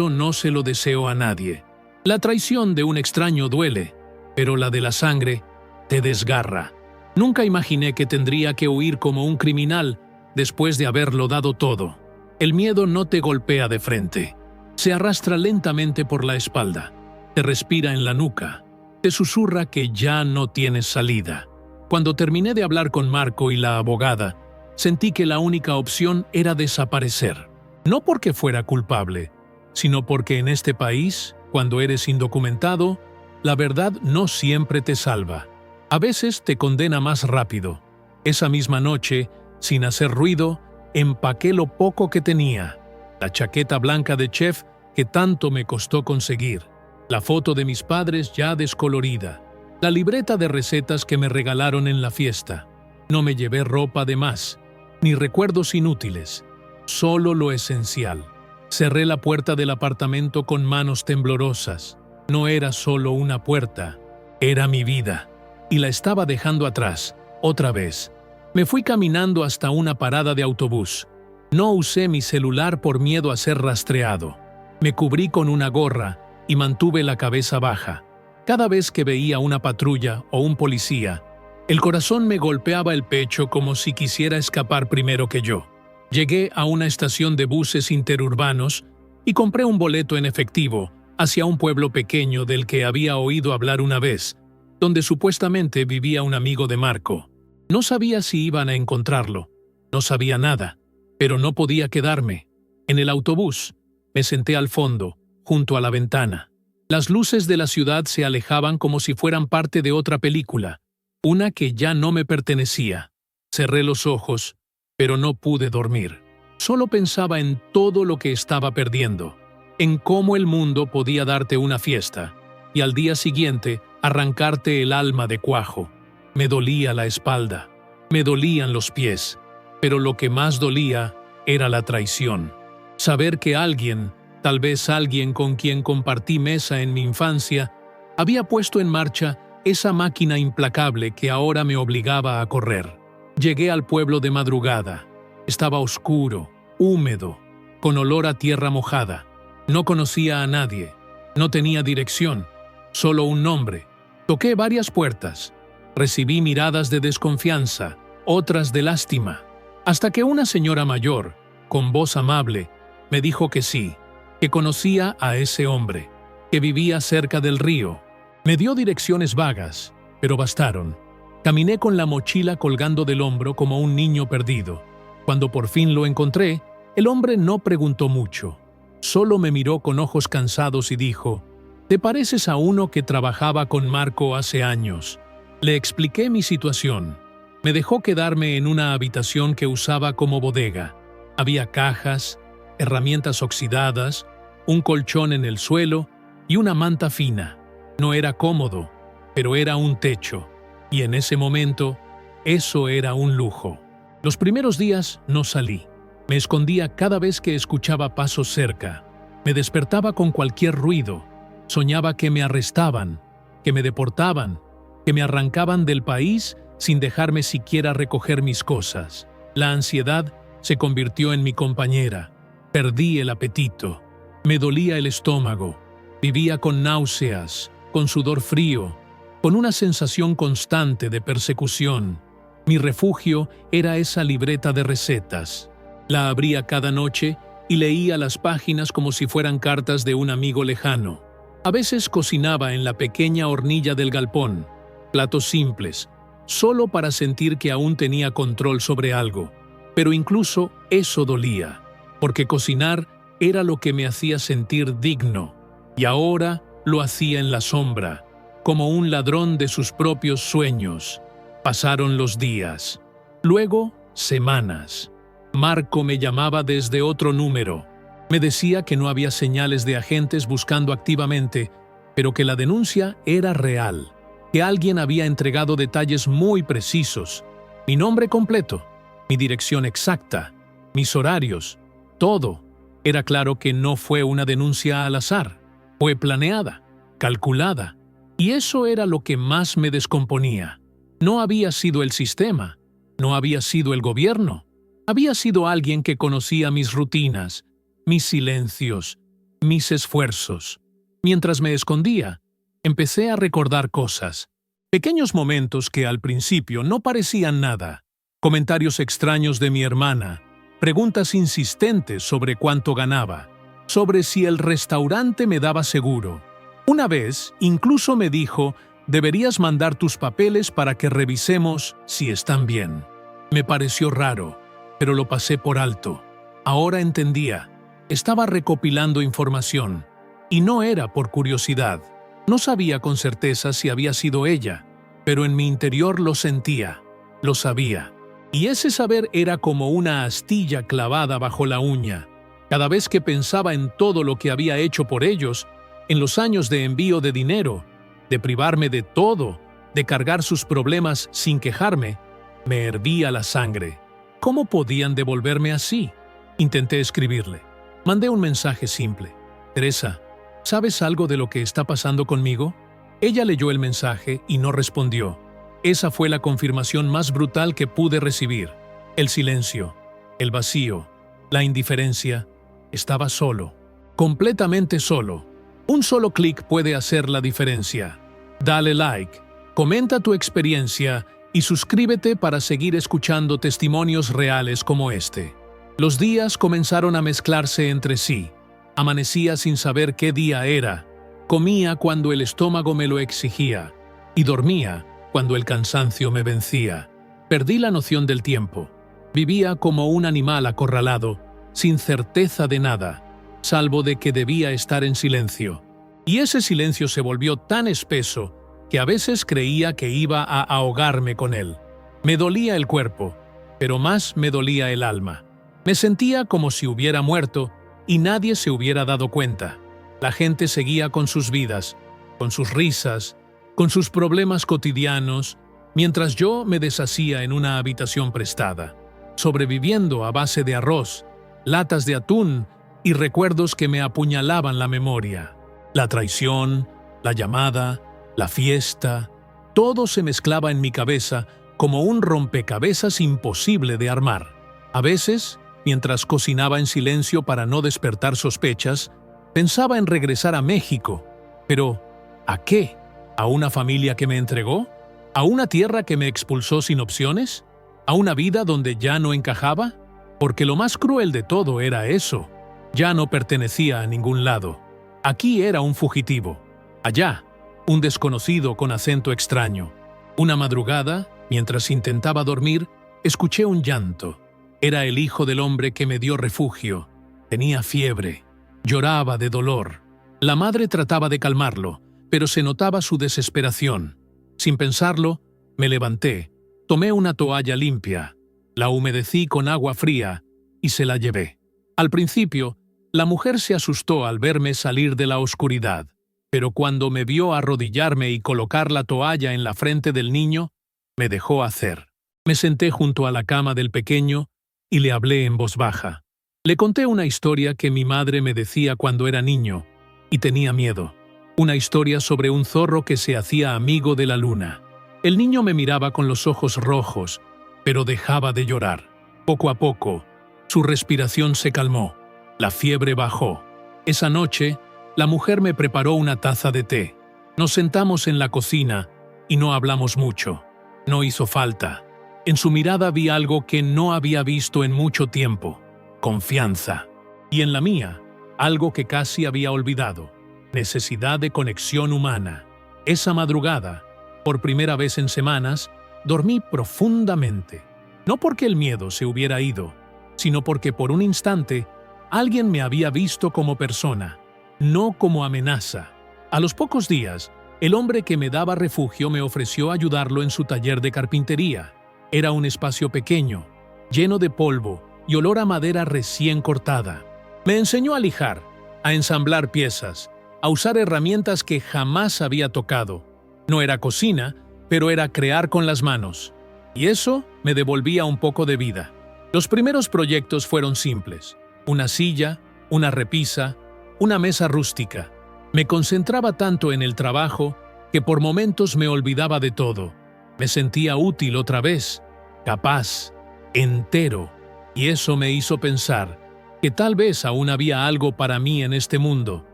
no se lo deseo a nadie. La traición de un extraño duele, pero la de la sangre te desgarra. Nunca imaginé que tendría que huir como un criminal después de haberlo dado todo. El miedo no te golpea de frente. Se arrastra lentamente por la espalda, te respira en la nuca, te susurra que ya no tienes salida. Cuando terminé de hablar con Marco y la abogada, sentí que la única opción era desaparecer. No porque fuera culpable, sino porque en este país, cuando eres indocumentado, la verdad no siempre te salva. A veces te condena más rápido. Esa misma noche, sin hacer ruido, empaqué lo poco que tenía. La chaqueta blanca de chef que tanto me costó conseguir, la foto de mis padres ya descolorida, la libreta de recetas que me regalaron en la fiesta. No me llevé ropa de más, ni recuerdos inútiles, solo lo esencial. Cerré la puerta del apartamento con manos temblorosas. No era solo una puerta, era mi vida, y la estaba dejando atrás, otra vez. Me fui caminando hasta una parada de autobús. No usé mi celular por miedo a ser rastreado. Me cubrí con una gorra y mantuve la cabeza baja. Cada vez que veía una patrulla o un policía, el corazón me golpeaba el pecho como si quisiera escapar primero que yo. Llegué a una estación de buses interurbanos y compré un boleto en efectivo hacia un pueblo pequeño del que había oído hablar una vez, donde supuestamente vivía un amigo de Marco. No sabía si iban a encontrarlo, no sabía nada, pero no podía quedarme. En el autobús, me senté al fondo, junto a la ventana. Las luces de la ciudad se alejaban como si fueran parte de otra película, una que ya no me pertenecía. Cerré los ojos, pero no pude dormir. Solo pensaba en todo lo que estaba perdiendo, en cómo el mundo podía darte una fiesta y al día siguiente arrancarte el alma de cuajo. Me dolía la espalda, me dolían los pies, pero lo que más dolía era la traición. Saber que alguien, tal vez alguien con quien compartí mesa en mi infancia, había puesto en marcha esa máquina implacable que ahora me obligaba a correr. Llegué al pueblo de madrugada. Estaba oscuro, húmedo, con olor a tierra mojada. No conocía a nadie, no tenía dirección, solo un nombre. Toqué varias puertas. Recibí miradas de desconfianza, otras de lástima, hasta que una señora mayor, con voz amable, me dijo que sí, que conocía a ese hombre, que vivía cerca del río. Me dio direcciones vagas, pero bastaron. Caminé con la mochila colgando del hombro como un niño perdido. Cuando por fin lo encontré, el hombre no preguntó mucho. Solo me miró con ojos cansados y dijo: «Te pareces a uno que trabajaba con Marco hace años». Le expliqué mi situación. Me dejó quedarme en una habitación que usaba como bodega. Había cajas, herramientas oxidadas, un colchón en el suelo y una manta fina. No era cómodo, pero era un techo. Y en ese momento, eso era un lujo. Los primeros días no salí. Me escondía cada vez que escuchaba pasos cerca. Me despertaba con cualquier ruido. Soñaba que me arrestaban, que me deportaban, que me arrancaban del país sin dejarme siquiera recoger mis cosas. La ansiedad se convirtió en mi compañera. Perdí el apetito. Me dolía el estómago. Vivía con náuseas, con sudor frío, con una sensación constante de persecución. Mi refugio era esa libreta de recetas. La abría cada noche y leía las páginas como si fueran cartas de un amigo lejano. A veces cocinaba en la pequeña hornilla del galpón, platos simples, solo para sentir que aún tenía control sobre algo. Pero incluso eso dolía, porque cocinar era lo que me hacía sentir digno, y ahora lo hacía en la sombra, como un ladrón de sus propios sueños. Pasaron los días. Luego semanas. Marco me llamaba desde otro número. Me decía que no había señales de agentes buscando activamente, pero que la denuncia era real, que alguien había entregado detalles muy precisos, mi nombre completo, mi dirección exacta, mis horarios, todo. Era claro que no fue una denuncia al azar, fue planeada, calculada, y eso era lo que más me descomponía. No había sido el sistema, no había sido el gobierno, había sido alguien que conocía mis rutinas, mis silencios, mis esfuerzos. Mientras me escondía, empecé a recordar cosas, pequeños momentos que al principio no parecían nada, comentarios extraños de mi hermana, preguntas insistentes sobre cuánto ganaba, sobre si el restaurante me daba seguro. Una vez, incluso me dijo, deberías mandar tus papeles para que revisemos si están bien. Me pareció raro, pero lo pasé por alto. Ahora entendía. Estaba recopilando información, y no era por curiosidad. No sabía con certeza si había sido ella, pero en mi interior lo sentía, lo sabía. Y ese saber era como una astilla clavada bajo la uña. Cada vez que pensaba en todo lo que había hecho por ellos, en los años de envío de dinero, de privarme de todo, de cargar sus problemas sin quejarme, me hervía la sangre. ¿Cómo podían devolverme así? Intenté escribirle. Mandé un mensaje simple. Teresa, ¿sabes algo de lo que está pasando conmigo? Ella leyó el mensaje y no respondió. Esa fue la confirmación más brutal que pude recibir. El silencio, el vacío, la indiferencia. Estaba solo, completamente solo. Un solo clic puede hacer la diferencia. Dale like, comenta tu experiencia y suscríbete para seguir escuchando testimonios reales como este. Los días comenzaron a mezclarse entre sí. Amanecía sin saber qué día era. Comía cuando el estómago me lo exigía. Y dormía cuando el cansancio me vencía. Perdí la noción del tiempo. Vivía como un animal acorralado, sin certeza de nada, salvo de que debía estar en silencio. Y ese silencio se volvió tan espeso que a veces creía que iba a ahogarme con él. Me dolía el cuerpo, pero más me dolía el alma. Me sentía como si hubiera muerto y nadie se hubiera dado cuenta. La gente seguía con sus vidas, con sus risas, con sus problemas cotidianos, mientras yo me deshacía en una habitación prestada, sobreviviendo a base de arroz, latas de atún y recuerdos que me apuñalaban la memoria. La traición, la llamada, la fiesta, todo se mezclaba en mi cabeza como un rompecabezas imposible de armar. A veces, mientras cocinaba en silencio para no despertar sospechas, pensaba en regresar a México. Pero, ¿a qué? ¿A una familia que me entregó? ¿A una tierra que me expulsó sin opciones? ¿A una vida donde ya no encajaba? Porque lo más cruel de todo era eso. Ya no pertenecía a ningún lado. Aquí era un fugitivo. Allá, un desconocido con acento extraño. Una madrugada, mientras intentaba dormir, escuché un llanto. Era el hijo del hombre que me dio refugio. Tenía fiebre. Lloraba de dolor. La madre trataba de calmarlo, pero se notaba su desesperación. Sin pensarlo, me levanté, tomé una toalla limpia, la humedecí con agua fría y se la llevé. Al principio, la mujer se asustó al verme salir de la oscuridad, pero cuando me vio arrodillarme y colocar la toalla en la frente del niño, me dejó hacer. Me senté junto a la cama del pequeño y le hablé en voz baja. Le conté una historia que mi madre me decía cuando era niño y tenía miedo. Una historia sobre un zorro que se hacía amigo de la luna. El niño me miraba con los ojos rojos, pero dejaba de llorar. Poco a poco, su respiración se calmó. La fiebre bajó. Esa noche, la mujer me preparó una taza de té. Nos sentamos en la cocina y no hablamos mucho. No hizo falta. En su mirada vi algo que no había visto en mucho tiempo: confianza. Y en la mía, algo que casi había olvidado: necesidad de conexión humana. Esa madrugada, por primera vez en semanas, dormí profundamente. No porque el miedo se hubiera ido, sino porque por un instante alguien me había visto como persona, no como amenaza. A los pocos días, el hombre que me daba refugio me ofreció ayudarlo en su taller de carpintería. Era un espacio pequeño, lleno de polvo y olor a madera recién cortada. Me enseñó a lijar, a ensamblar piezas, a usar herramientas que jamás había tocado. No era cocina, pero era crear con las manos. Y eso me devolvía un poco de vida. Los primeros proyectos fueron simples. Una silla, una repisa, una mesa rústica. Me concentraba tanto en el trabajo que por momentos me olvidaba de todo. Me sentía útil otra vez, capaz, entero. Y eso me hizo pensar que tal vez aún había algo para mí en este mundo,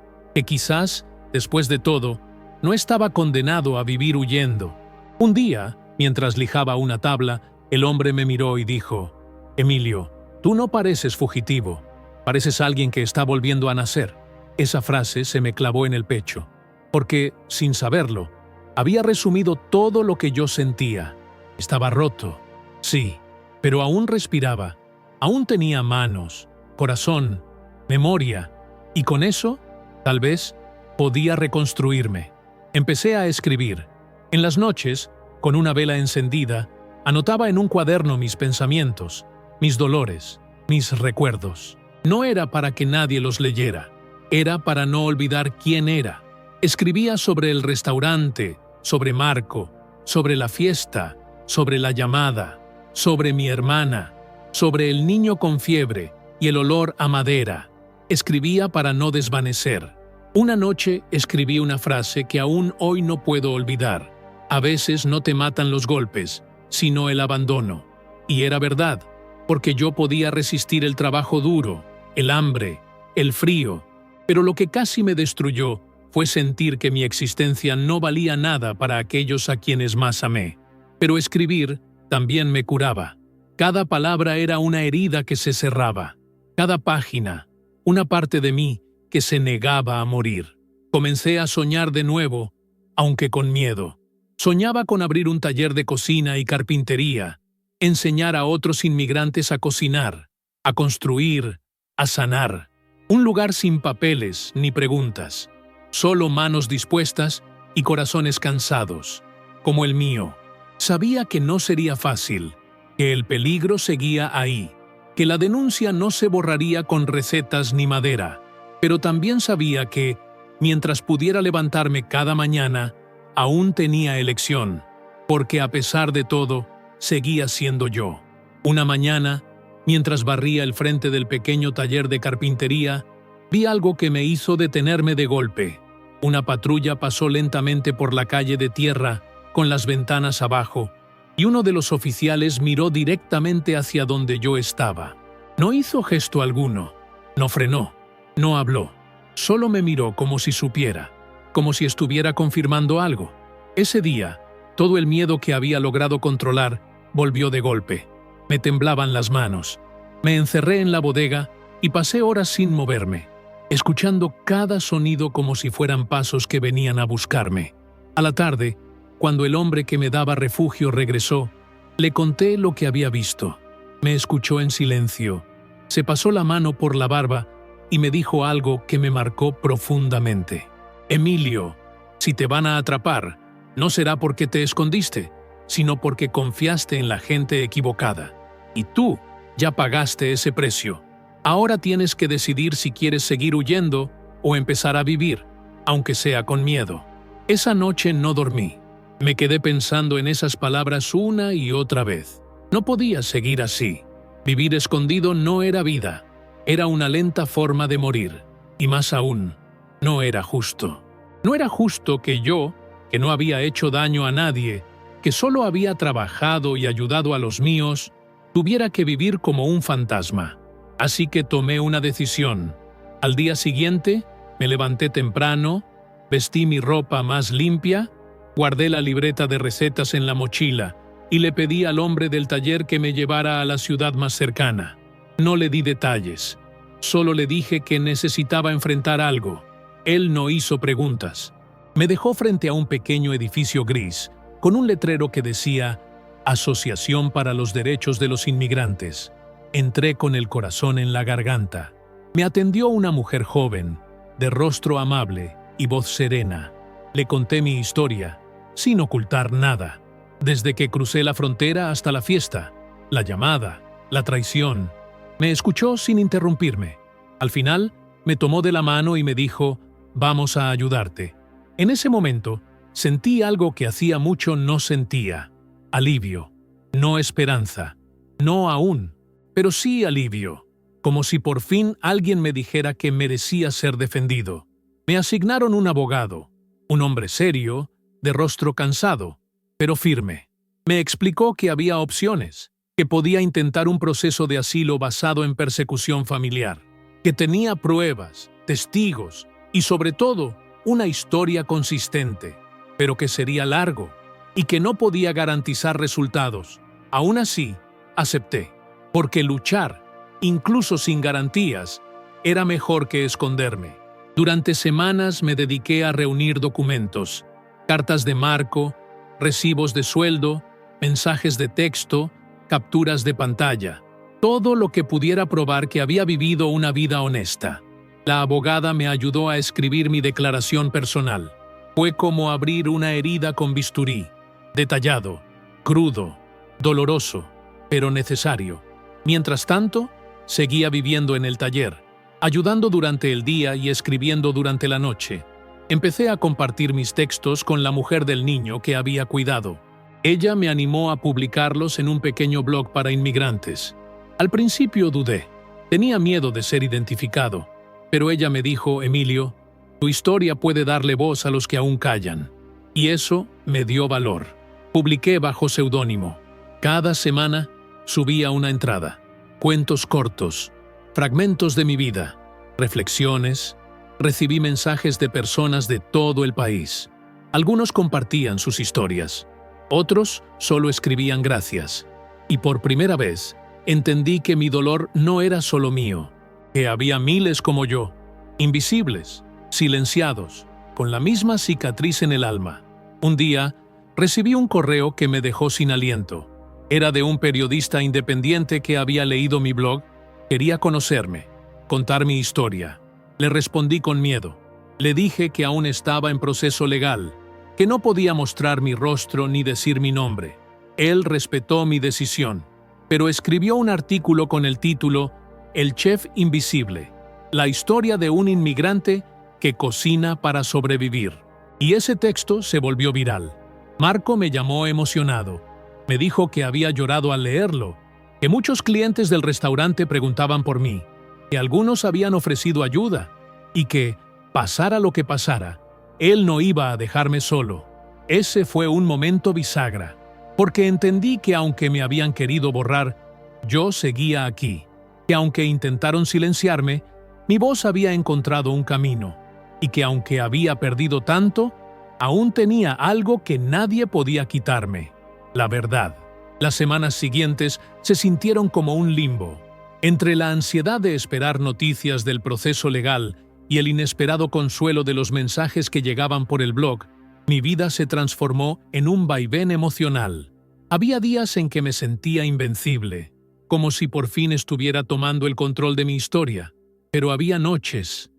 que quizás, después de todo, no estaba condenado a vivir huyendo. Un día, mientras lijaba una tabla, el hombre me miró y dijo: «Emilio, tú no pareces fugitivo, pareces alguien que está volviendo a nacer». Esa frase se me clavó en el pecho, porque, sin saberlo, había resumido todo lo que yo sentía. Estaba roto, sí, pero aún respiraba, aún tenía manos, corazón, memoria, y con eso, tal vez, podía reconstruirme. Empecé a escribir. En las noches, con una vela encendida, anotaba en un cuaderno mis pensamientos, mis dolores, mis recuerdos. No era para que nadie los leyera, era para no olvidar quién era. Escribía sobre el restaurante, sobre Marco, sobre la fiesta, sobre la llamada, sobre mi hermana, sobre el niño con fiebre y el olor a madera. Escribía para no desvanecer. Una noche escribí una frase que aún hoy no puedo olvidar. A veces no te matan los golpes, sino el abandono. Y era verdad, porque yo podía resistir el trabajo duro, el hambre, el frío, pero lo que casi me destruyó fue sentir que mi existencia no valía nada para aquellos a quienes más amé. Pero escribir también me curaba. Cada palabra era una herida que se cerraba. Cada página, una parte de mí que se negaba a morir. Comencé a soñar de nuevo, aunque con miedo. Soñaba con abrir un taller de cocina y carpintería, enseñar a otros inmigrantes a cocinar, a construir, a sanar. Un lugar sin papeles ni preguntas, solo manos dispuestas y corazones cansados, como el mío. Sabía que no sería fácil, que el peligro seguía ahí, que la denuncia no se borraría con recetas ni madera, pero también sabía que, mientras pudiera levantarme cada mañana, aún tenía elección, porque a pesar de todo, seguía siendo yo. Una mañana, mientras barría el frente del pequeño taller de carpintería, vi algo que me hizo detenerme de golpe. Una patrulla pasó lentamente por la calle de tierra, con las ventanas abajo, y uno de los oficiales miró directamente hacia donde yo estaba. No hizo gesto alguno, no frenó, no habló, solo me miró como si supiera, como si estuviera confirmando algo. Ese día, todo el miedo que había logrado controlar volvió de golpe. Me temblaban las manos. Me encerré en la bodega y pasé horas sin moverme, escuchando cada sonido como si fueran pasos que venían a buscarme. A la tarde, cuando el hombre que me daba refugio regresó, le conté lo que había visto. Me escuchó en silencio, se pasó la mano por la barba y me dijo algo que me marcó profundamente. «Emilio, si te van a atrapar, no será porque te escondiste, sino porque confiaste en la gente equivocada. Y tú ya pagaste ese precio. Ahora tienes que decidir si quieres seguir huyendo o empezar a vivir, aunque sea con miedo». Esa noche no dormí. Me quedé pensando en esas palabras una y otra vez. No podía seguir así. Vivir escondido no era vida. Era una lenta forma de morir. Y más aún, no era justo. No era justo que yo, que no había hecho daño a nadie, que solo había trabajado y ayudado a los míos, tuviera que vivir como un fantasma. Así que tomé una decisión. Al día siguiente, me levanté temprano, vestí mi ropa más limpia, guardé la libreta de recetas en la mochila y le pedí al hombre del taller que me llevara a la ciudad más cercana. No le di detalles, solo le dije que necesitaba enfrentar algo. Él no hizo preguntas. Me dejó frente a un pequeño edificio gris, con un letrero que decía «Asociación para los Derechos de los Inmigrantes». Entré con el corazón en la garganta. Me atendió una mujer joven, de rostro amable y voz serena. Le conté mi historia, sin ocultar nada. Desde que crucé la frontera hasta la fiesta, la llamada, la traición. Me escuchó sin interrumpirme. Al final, me tomó de la mano y me dijo, «Vamos a ayudarte». En ese momento, sentí algo que hacía mucho no sentía. Alivio. No esperanza. No aún, pero sí alivio. Como si por fin alguien me dijera que merecía ser defendido. Me asignaron un abogado, un hombre serio, de rostro cansado, pero firme. Me explicó que había opciones, que podía intentar un proceso de asilo basado en persecución familiar, que tenía pruebas, testigos y, sobre todo, una historia consistente, pero que sería largo y que no podía garantizar resultados. Aún así, acepté, porque luchar, incluso sin garantías, era mejor que esconderme. Durante semanas me dediqué a reunir documentos, cartas de marco, recibos de sueldo, mensajes de texto, capturas de pantalla, todo lo que pudiera probar que había vivido una vida honesta. La abogada me ayudó a escribir mi declaración personal. Fue como abrir una herida con bisturí, detallado, crudo, doloroso, pero necesario. Mientras tanto, seguía viviendo en el taller, ayudando durante el día y escribiendo durante la noche. Empecé a compartir mis textos con la mujer del niño que había cuidado. Ella me animó a publicarlos en un pequeño blog para inmigrantes. Al principio dudé, tenía miedo de ser identificado, pero ella me dijo, «Emilio, tu historia puede darle voz a los que aún callan». Y eso me dio valor. Publiqué bajo seudónimo. Cada semana subía una entrada, cuentos cortos, fragmentos de mi vida, reflexiones. Recibí mensajes de personas de todo el país. Algunos compartían sus historias, otros solo escribían gracias. Y por primera vez entendí que mi dolor no era solo mío, que había miles como yo, invisibles, silenciados, con la misma cicatriz en el alma. Un día, recibí un correo que me dejó sin aliento. Era de un periodista independiente que había leído mi blog, quería conocerme, contar mi historia. Le respondí con miedo. Le dije que aún estaba en proceso legal, que no podía mostrar mi rostro ni decir mi nombre. Él respetó mi decisión, pero escribió un artículo con el título «El chef invisible, la historia de un inmigrante que cocina para sobrevivir». Y ese texto se volvió viral. Marco me llamó emocionado. Me dijo que había llorado al leerlo, que muchos clientes del restaurante preguntaban por mí, que algunos habían ofrecido ayuda y que, pasara lo que pasara, él no iba a dejarme solo. Ese fue un momento bisagra, porque entendí que aunque me habían querido borrar, yo seguía aquí, que aunque intentaron silenciarme, mi voz había encontrado un camino, y que aunque había perdido tanto, aún tenía algo que nadie podía quitarme: la verdad. Las semanas siguientes se sintieron como un limbo. Entre la ansiedad de esperar noticias del proceso legal y el inesperado consuelo de los mensajes que llegaban por el blog, mi vida se transformó en un vaivén emocional. Había días en que me sentía invencible, como si por fin estuviera tomando el control de mi historia, pero había noches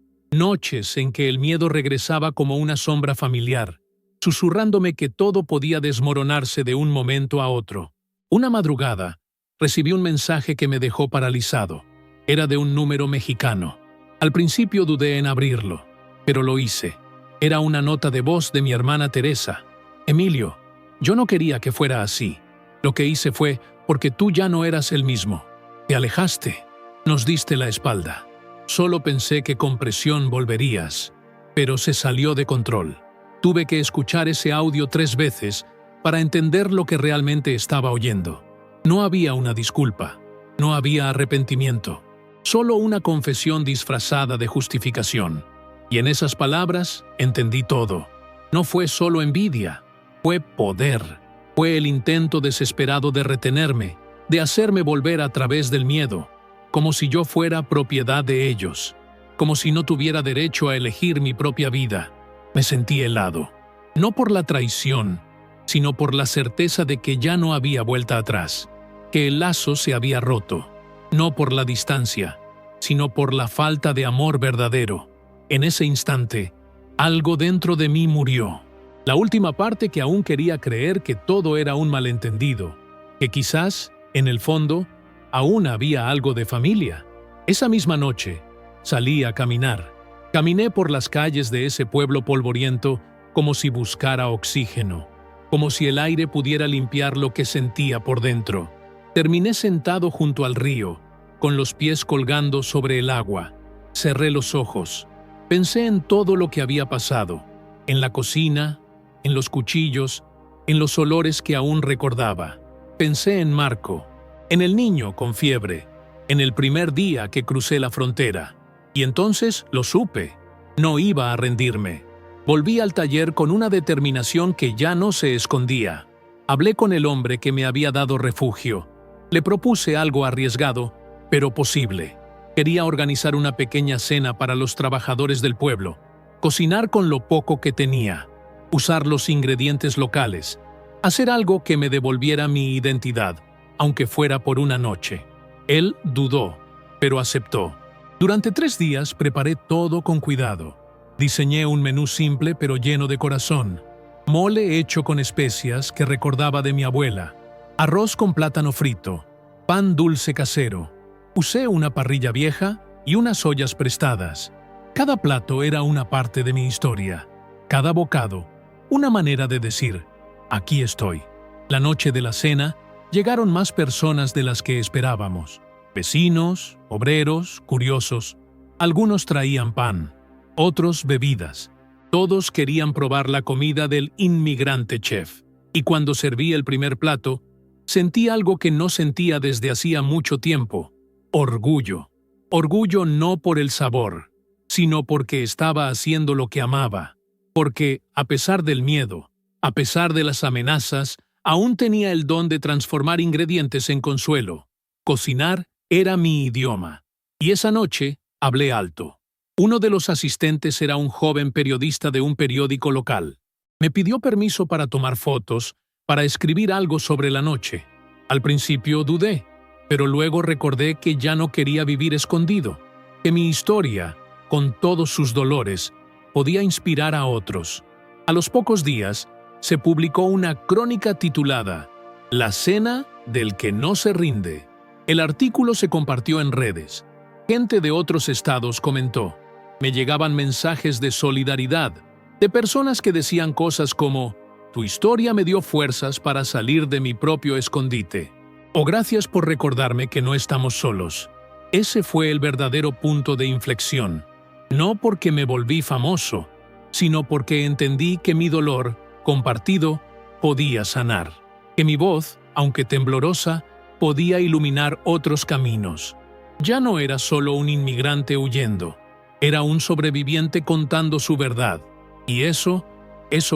en que el miedo regresaba como una sombra familiar, susurrándome que todo podía desmoronarse de un momento a otro. Una madrugada, recibí un mensaje que me dejó paralizado. Era de un número mexicano. Al principio dudé en abrirlo, pero lo hice. Era una nota de voz de mi hermana Teresa. «Emilio, yo no quería que fuera así. Lo que hice fue porque tú ya no eras el mismo. Te alejaste, nos diste la espalda. Solo pensé que con presión volverías, pero se salió de control. Tuve que escuchar ese audio 3 veces para entender lo que realmente estaba oyendo. No había una disculpa, no había arrepentimiento, solo una confesión disfrazada de justificación. Y en esas palabras entendí todo. No fue solo envidia, fue poder. Fue el intento desesperado de retenerme, de hacerme volver a través del miedo, como si yo fuera propiedad de ellos, como si no tuviera derecho a elegir mi propia vida. Me sentí helado, no por la traición, sino por la certeza de que ya no había vuelta atrás, que el lazo se había roto, no por la distancia, sino por la falta de amor verdadero. En ese instante, algo dentro de mí murió. La última parte que aún quería creer que todo era un malentendido, que quizás, en el fondo, aún había algo de familia. Esa misma noche, salí a caminar. Caminé por las calles de ese pueblo polvoriento como si buscara oxígeno, como si el aire pudiera limpiar lo que sentía por dentro. Terminé sentado junto al río, con los pies colgando sobre el agua. Cerré los ojos. Pensé en todo lo que había pasado, en la cocina, en los cuchillos, en los olores que aún recordaba. Pensé en Marco, en el niño con fiebre, en el primer día que crucé la frontera. Y entonces lo supe. No iba a rendirme. Volví al taller con una determinación que ya no se escondía. Hablé con el hombre que me había dado refugio. Le propuse algo arriesgado, pero posible. Quería organizar una pequeña cena para los trabajadores del pueblo, cocinar con lo poco que tenía, usar los ingredientes locales, hacer algo que me devolviera mi identidad, aunque fuera por una noche. Él dudó, pero aceptó. Durante 3 días preparé todo con cuidado. Diseñé un menú simple pero lleno de corazón. Mole hecho con especias que recordaba de mi abuela, arroz con plátano frito, pan dulce casero. Usé una parrilla vieja y unas ollas prestadas. Cada plato era una parte de mi historia. Cada bocado, una manera de decir, aquí estoy. La noche de la cena, llegaron más personas de las que esperábamos. Vecinos, obreros, curiosos. Algunos traían pan, otros bebidas. Todos querían probar la comida del inmigrante chef. Y cuando serví el primer plato, sentí algo que no sentía desde hacía mucho tiempo. Orgullo. Orgullo no por el sabor, sino porque estaba haciendo lo que amaba. Porque, a pesar del miedo, a pesar de las amenazas, aún tenía el don de transformar ingredientes en consuelo. Cocinar era mi idioma. Y esa noche hablé alto. Uno de los asistentes era un joven periodista de un periódico local. Me pidió permiso para tomar fotos, para escribir algo sobre la noche. Al principio dudé, pero luego recordé que ya no quería vivir escondido, que mi historia, con todos sus dolores, podía inspirar a otros. A los pocos días, se publicó una crónica titulada La cena del que no se rinde. El artículo se compartió en redes. Gente de otros estados comentó. Me llegaban mensajes de solidaridad, de personas que decían cosas como «Tu historia me dio fuerzas para salir de mi propio escondite». O «Gracias por recordarme que no estamos solos». Ese fue el verdadero punto de inflexión. No porque me volví famoso, sino porque entendí que mi dolor, compartido, podía sanar. Que mi voz, aunque temblorosa, podía iluminar otros caminos. Ya no era solo un inmigrante huyendo. Era un sobreviviente contando su verdad. Y eso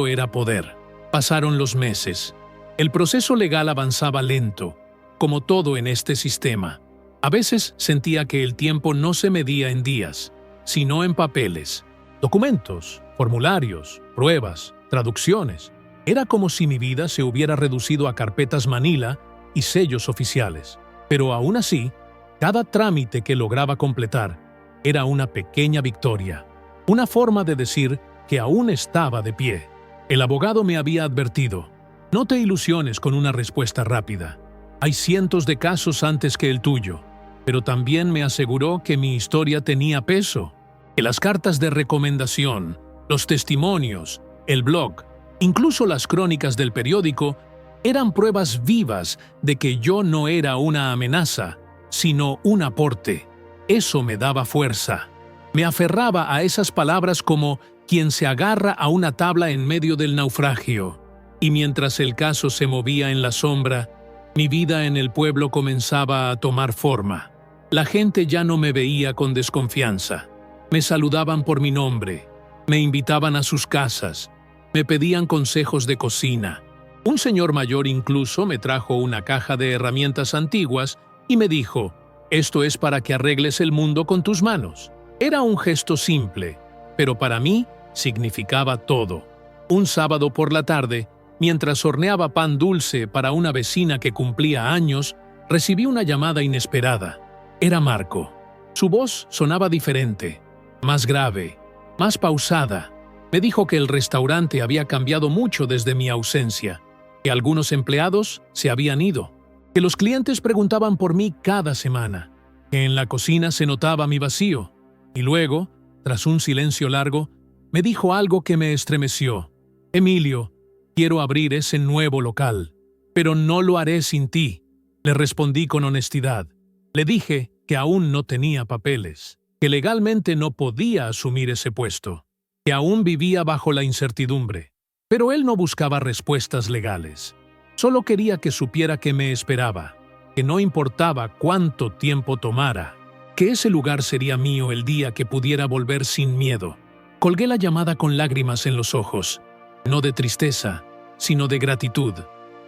era poder. Pasaron los meses. El proceso legal avanzaba lento, como todo en este sistema. A veces sentía que el tiempo no se medía en días, sino en papeles, documentos, formularios, pruebas, traducciones. Era como si mi vida se hubiera reducido a carpetas Manila y sellos oficiales. Pero aún así, cada trámite que lograba completar era una pequeña victoria, una forma de decir que aún estaba de pie. El abogado me había advertido, no te ilusiones con una respuesta rápida. Hay cientos de casos antes que el tuyo, pero también me aseguró que mi historia tenía peso, que las cartas de recomendación, los testimonios, el blog, incluso las crónicas del periódico, eran pruebas vivas de que yo no era una amenaza, sino un aporte. Eso me daba fuerza. Me aferraba a esas palabras como quien se agarra a una tabla en medio del naufragio. Y mientras el caso se movía en la sombra, mi vida en el pueblo comenzaba a tomar forma. La gente ya no me veía con desconfianza. Me saludaban por mi nombre, me invitaban a sus casas, me pedían consejos de cocina. Un señor mayor incluso me trajo una caja de herramientas antiguas y me dijo, «Esto es para que arregles el mundo con tus manos». Era un gesto simple, pero para mí significaba todo. Un sábado por la tarde, mientras horneaba pan dulce para una vecina que cumplía años, recibí una llamada inesperada. Era Marco. Su voz sonaba diferente, más grave, más pausada. Me dijo que el restaurante había cambiado mucho desde mi ausencia, que algunos empleados se habían ido. que los clientes preguntaban por mí cada semana, que en la cocina se notaba mi vacío, y luego, tras un silencio largo, me dijo algo que me estremeció. «Emilio, quiero abrir ese nuevo local, pero no lo haré sin ti», le respondí con honestidad. Le dije que aún no tenía papeles, que legalmente no podía asumir ese puesto, que aún vivía bajo la incertidumbre. Pero él no buscaba respuestas legales. Solo quería que supiera que me esperaba, que no importaba cuánto tiempo tomara, que ese lugar sería mío el día que pudiera volver sin miedo. Colgué la llamada con lágrimas en los ojos, no de tristeza, sino de gratitud,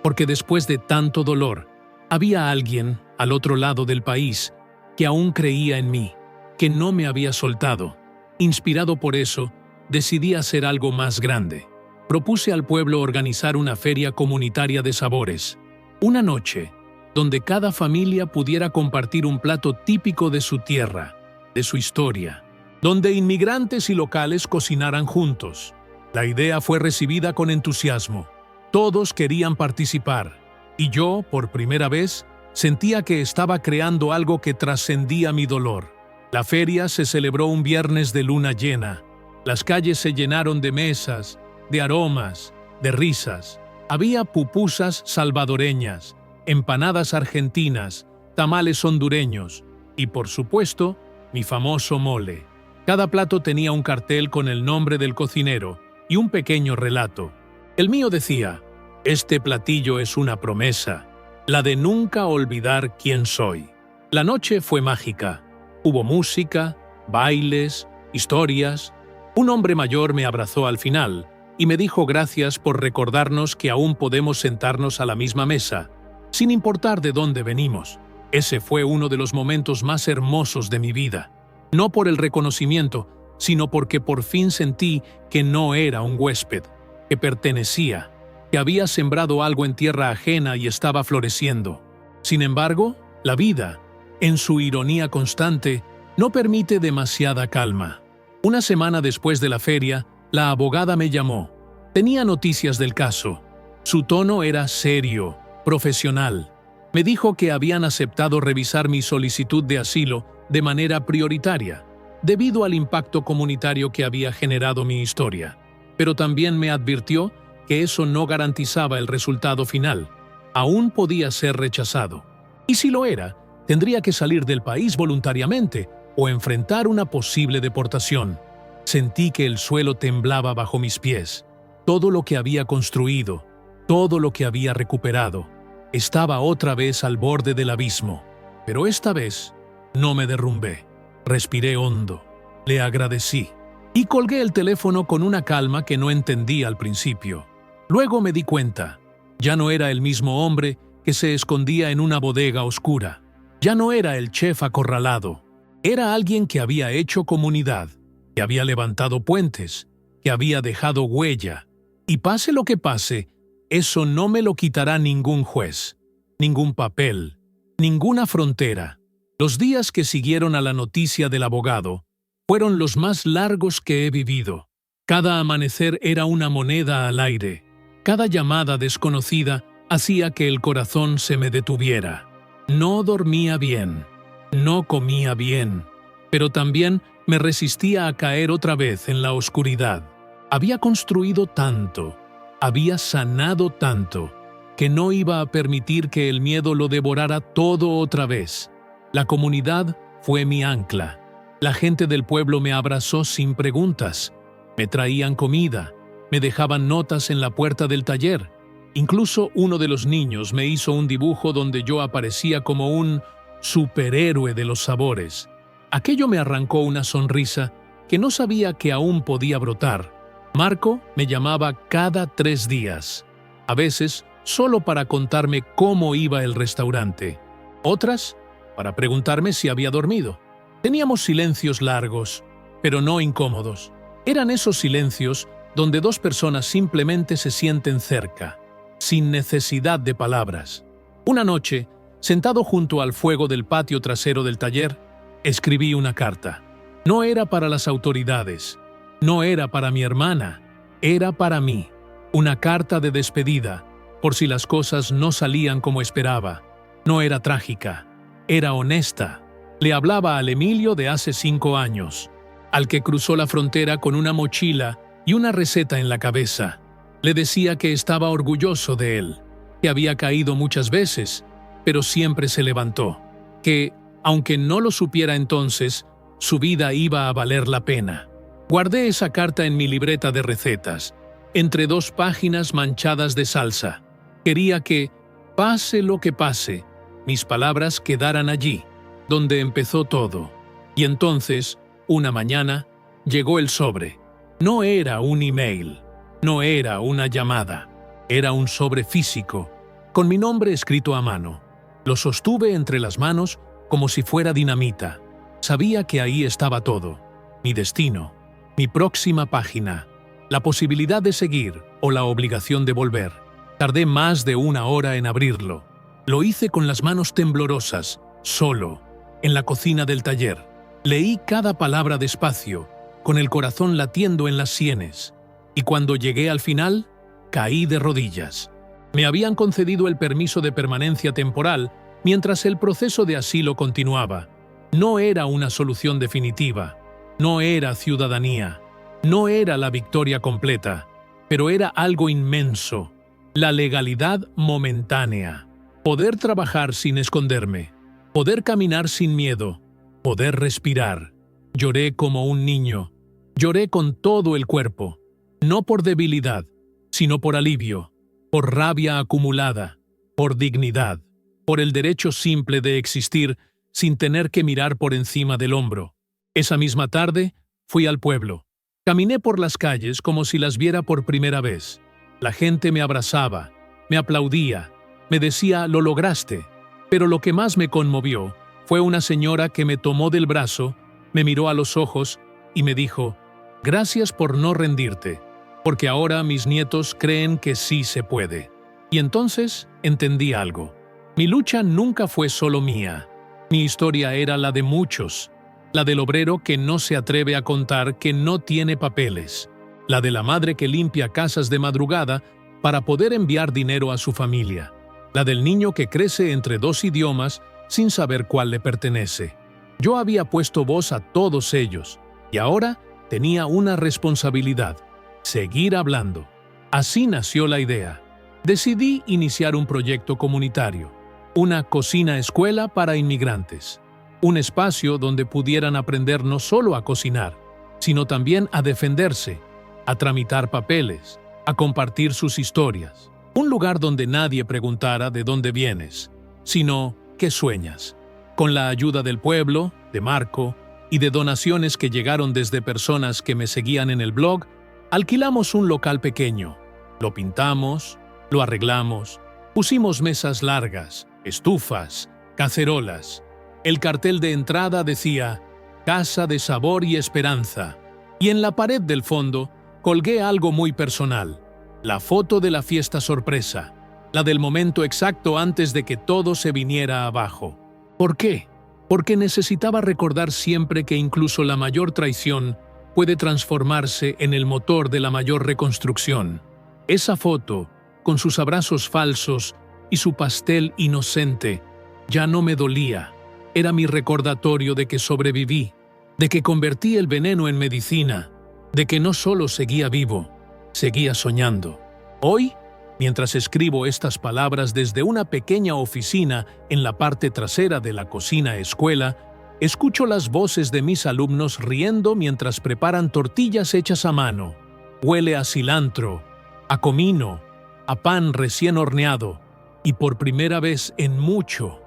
porque después de tanto dolor, había alguien al otro lado del país que aún creía en mí, que no me había soltado. Inspirado por eso, decidí hacer algo más grande. Propuse al pueblo organizar una feria comunitaria de sabores, una noche donde cada familia pudiera compartir un plato típico de su tierra, de su historia, donde inmigrantes y locales cocinaran juntos. La idea fue recibida con entusiasmo. Todos querían participar, y yo, por primera vez, sentía que estaba creando algo que trascendía mi dolor. La feria se celebró un viernes de luna llena. Las calles se llenaron de mesas, de aromas, de risas. Había pupusas salvadoreñas, empanadas argentinas, tamales hondureños y, por supuesto, mi famoso mole. Cada plato tenía un cartel con el nombre del cocinero y un pequeño relato. El mío decía: «Este platillo es una promesa, la de nunca olvidar quién soy». La noche fue mágica. Hubo música, bailes, historias. Un hombre mayor me abrazó al final y me dijo gracias por recordarnos que aún podemos sentarnos a la misma mesa, sin importar de dónde venimos. Ese fue uno de los momentos más hermosos de mi vida. No por el reconocimiento, sino porque por fin sentí que no era un huésped, que pertenecía, que había sembrado algo en tierra ajena y estaba floreciendo. Sin embargo, la vida, en su ironía constante, no permite demasiada calma. Una semana después de la feria, la abogada me llamó. Tenía noticias del caso. Su tono era serio, profesional. Me dijo que habían aceptado revisar mi solicitud de asilo de manera prioritaria, debido al impacto comunitario que había generado mi historia. Pero también me advirtió que eso no garantizaba el resultado final. Aún podía ser rechazado. Y si lo era, tendría que salir del país voluntariamente o enfrentar una posible deportación. Sentí que el suelo temblaba bajo mis pies. Todo lo que había construido, todo lo que había recuperado, estaba otra vez al borde del abismo. Pero esta vez no me derrumbé. Respiré hondo. Le agradecí. Y colgué el teléfono con una calma que no entendí al principio. Luego me di cuenta. Ya no era el mismo hombre que se escondía en una bodega oscura. Ya no era el chef acorralado. Era alguien que había hecho comunidad, que había levantado puentes, que había dejado huella. Y pase lo que pase, eso no me lo quitará ningún juez, ningún papel, ninguna frontera. Los días que siguieron a la noticia del abogado fueron los más largos que he vivido. Cada amanecer era una moneda al aire. Cada llamada desconocida hacía que el corazón se me detuviera. No dormía bien, no comía bien, pero también me resistía a caer otra vez en la oscuridad. Había construido tanto, había sanado tanto, que no iba a permitir que el miedo lo devorara todo otra vez. La comunidad fue mi ancla. La gente del pueblo me abrazó sin preguntas. Me traían comida, me dejaban notas en la puerta del taller. Incluso uno de los niños me hizo un dibujo donde yo aparecía como un superhéroe de los sabores. Aquello me arrancó una sonrisa que no sabía que aún podía brotar. Marco me llamaba cada 3 días. A veces solo para contarme cómo iba el restaurante. Otras, para preguntarme si había dormido. Teníamos silencios largos, pero no incómodos. Eran esos silencios donde 2 personas simplemente se sienten cerca, sin necesidad de palabras. Una noche, sentado junto al fuego del patio trasero del taller, escribí una carta. No era para las autoridades, no era para mi hermana, era para mí. Una carta de despedida, por si las cosas no salían como esperaba. No era trágica, era honesta. Le hablaba al Emilio de hace 5 años, al que cruzó la frontera con una mochila y una receta en la cabeza. Le decía que estaba orgulloso de él, que había caído muchas veces, pero siempre se levantó, que, aunque no lo supiera entonces, su vida iba a valer la pena. Guardé esa carta en mi libreta de recetas, entre 2 páginas manchadas de salsa. Quería que, pase lo que pase, mis palabras quedaran allí, donde empezó todo. Y entonces, una mañana, llegó el sobre. No era un email, no era una llamada, era un sobre físico, con mi nombre escrito a mano. Lo sostuve entre las manos como si fuera dinamita. Sabía que ahí estaba todo, mi destino, mi próxima página, la posibilidad de seguir o la obligación de volver. Tardé más de 1 hora en abrirlo. Lo hice con las manos temblorosas, solo, en la cocina del taller. Leí cada palabra despacio, con el corazón latiendo en las sienes, y cuando llegué al final, caí de rodillas. Me habían concedido el permiso de permanencia temporal mientras el proceso de asilo continuaba. No era una solución definitiva, no era ciudadanía, no era la victoria completa, pero era algo inmenso, la legalidad momentánea. Poder trabajar sin esconderme, poder caminar sin miedo, poder respirar. Lloré como un niño, lloré con todo el cuerpo, no por debilidad, sino por alivio, por rabia acumulada, por dignidad, por el derecho simple de existir sin tener que mirar por encima del hombro. Esa misma tarde fui al pueblo. Caminé por las calles como si las viera por primera vez. La gente me abrazaba, me aplaudía, me decía «lo lograste», pero lo que más me conmovió fue una señora que me tomó del brazo, me miró a los ojos y me dijo «gracias por no rendirte, porque ahora mis nietos creen que sí se puede». Y entonces entendí algo. Mi lucha nunca fue solo mía. Mi historia era la de muchos, la del obrero que no se atreve a contar que no tiene papeles, la de la madre que limpia casas de madrugada para poder enviar dinero a su familia, la del niño que crece entre 2 idiomas sin saber cuál le pertenece. Yo había puesto voz a todos ellos y ahora tenía una responsabilidad: seguir hablando. Así nació la idea. Decidí iniciar un proyecto comunitario, una cocina-escuela para inmigrantes, un espacio donde pudieran aprender no solo a cocinar, sino también a defenderse, a tramitar papeles, a compartir sus historias. Un lugar donde nadie preguntara de dónde vienes, sino qué sueñas. Con la ayuda del pueblo, de Marco, y de donaciones que llegaron desde personas que me seguían en el blog, alquilamos un local pequeño. Lo pintamos, lo arreglamos, pusimos mesas largas, estufas, cacerolas. El cartel de entrada decía «Casa de Sabor y Esperanza», y en la pared del fondo colgué algo muy personal, la foto de la fiesta sorpresa, la del momento exacto antes de que todo se viniera abajo. ¿Por qué? Porque necesitaba recordar siempre que incluso la mayor traición puede transformarse en el motor de la mayor reconstrucción. Esa foto, con sus abrazos falsos y su pastel inocente, ya no me dolía. Era mi recordatorio de que sobreviví, de que convertí el veneno en medicina, de que no solo seguía vivo, seguía soñando. Hoy, mientras escribo estas palabras desde una pequeña oficina en la parte trasera de la cocina-escuela, escucho las voces de mis alumnos riendo mientras preparan tortillas hechas a mano. Huele a cilantro, a comino, a pan recién horneado, y por primera vez en mucho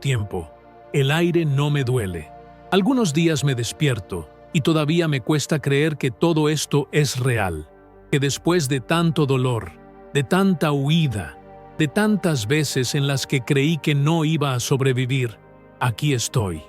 tiempo, el aire no me duele. Algunos días me despierto y todavía me cuesta creer que todo esto es real, que después de tanto dolor, de tanta huida, de tantas veces en las que creí que no iba a sobrevivir, aquí estoy,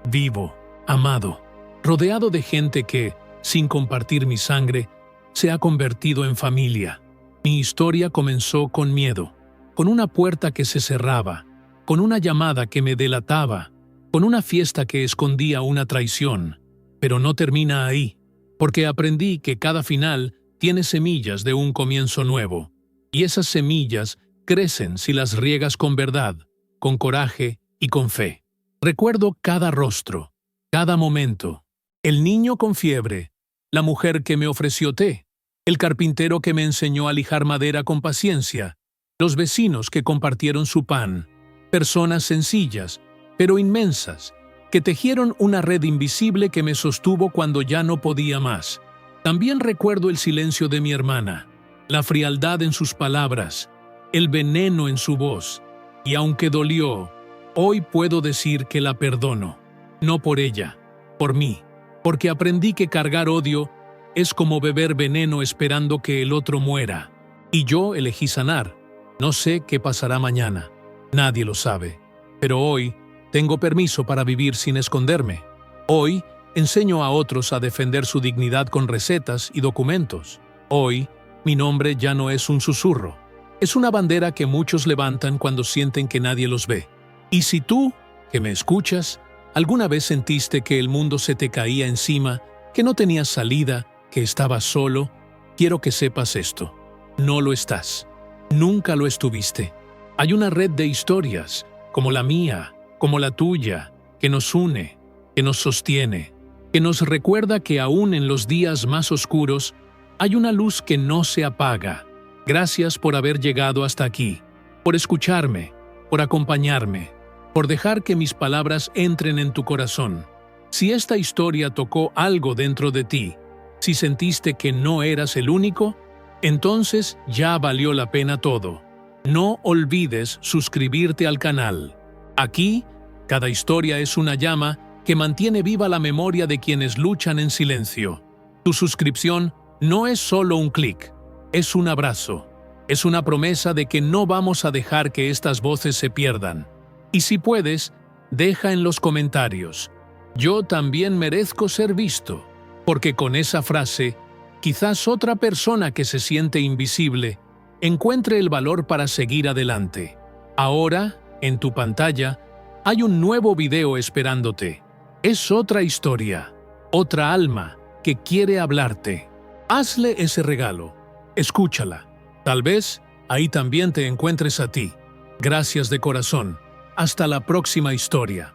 vivo, amado, rodeado de gente que, sin compartir mi sangre, se ha convertido en familia. Mi historia comenzó con miedo, con una puerta que se cerraba, con una llamada que me delataba, con una fiesta que escondía una traición. Pero no termina ahí, porque aprendí que cada final tiene semillas de un comienzo nuevo, y esas semillas crecen si las riegas con verdad, con coraje y con fe. Recuerdo cada rostro, cada momento. El niño con fiebre, la mujer que me ofreció té, el carpintero que me enseñó a lijar madera con paciencia, los vecinos que compartieron su pan, personas sencillas, pero inmensas, que tejieron una red invisible que me sostuvo cuando ya no podía más. También recuerdo el silencio de mi hermana, la frialdad en sus palabras, el veneno en su voz, y aunque dolió, hoy puedo decir que la perdono, no por ella, por mí, porque aprendí que cargar odio es como beber veneno esperando que el otro muera. Y yo elegí sanar. No sé qué pasará mañana, nadie lo sabe, pero hoy tengo permiso para vivir sin esconderme. Hoy enseño a otros a defender su dignidad con recetas y documentos. Hoy mi nombre ya no es un susurro, es una bandera que muchos levantan cuando sienten que nadie los ve. Y si tú, que me escuchas, alguna vez sentiste que el mundo se te caía encima, que no tenías salida, que estabas solo, quiero que sepas esto. No lo estás. Nunca lo estuviste. Hay una red de historias, como la mía, como la tuya, que nos une, que nos sostiene, que nos recuerda que aún en los días más oscuros hay una luz que no se apaga. Gracias por haber llegado hasta aquí, por escucharme, por acompañarme, por dejar que mis palabras entren en tu corazón. Si esta historia tocó algo dentro de ti, si sentiste que no eras el único, entonces ya valió la pena todo. No olvides suscribirte al canal. Aquí, cada historia es una llama que mantiene viva la memoria de quienes luchan en silencio. Tu suscripción no es solo un clic, es un abrazo. Es una promesa de que no vamos a dejar que estas voces se pierdan. Y si puedes, deja en los comentarios: yo también merezco ser visto, porque con esa frase, quizás otra persona que se siente invisible encuentre el valor para seguir adelante. Ahora, en tu pantalla, hay un nuevo video esperándote. Es otra historia, otra alma que quiere hablarte. Hazle ese regalo, escúchala. Tal vez ahí también te encuentres a ti. Gracias de corazón. Hasta la próxima historia.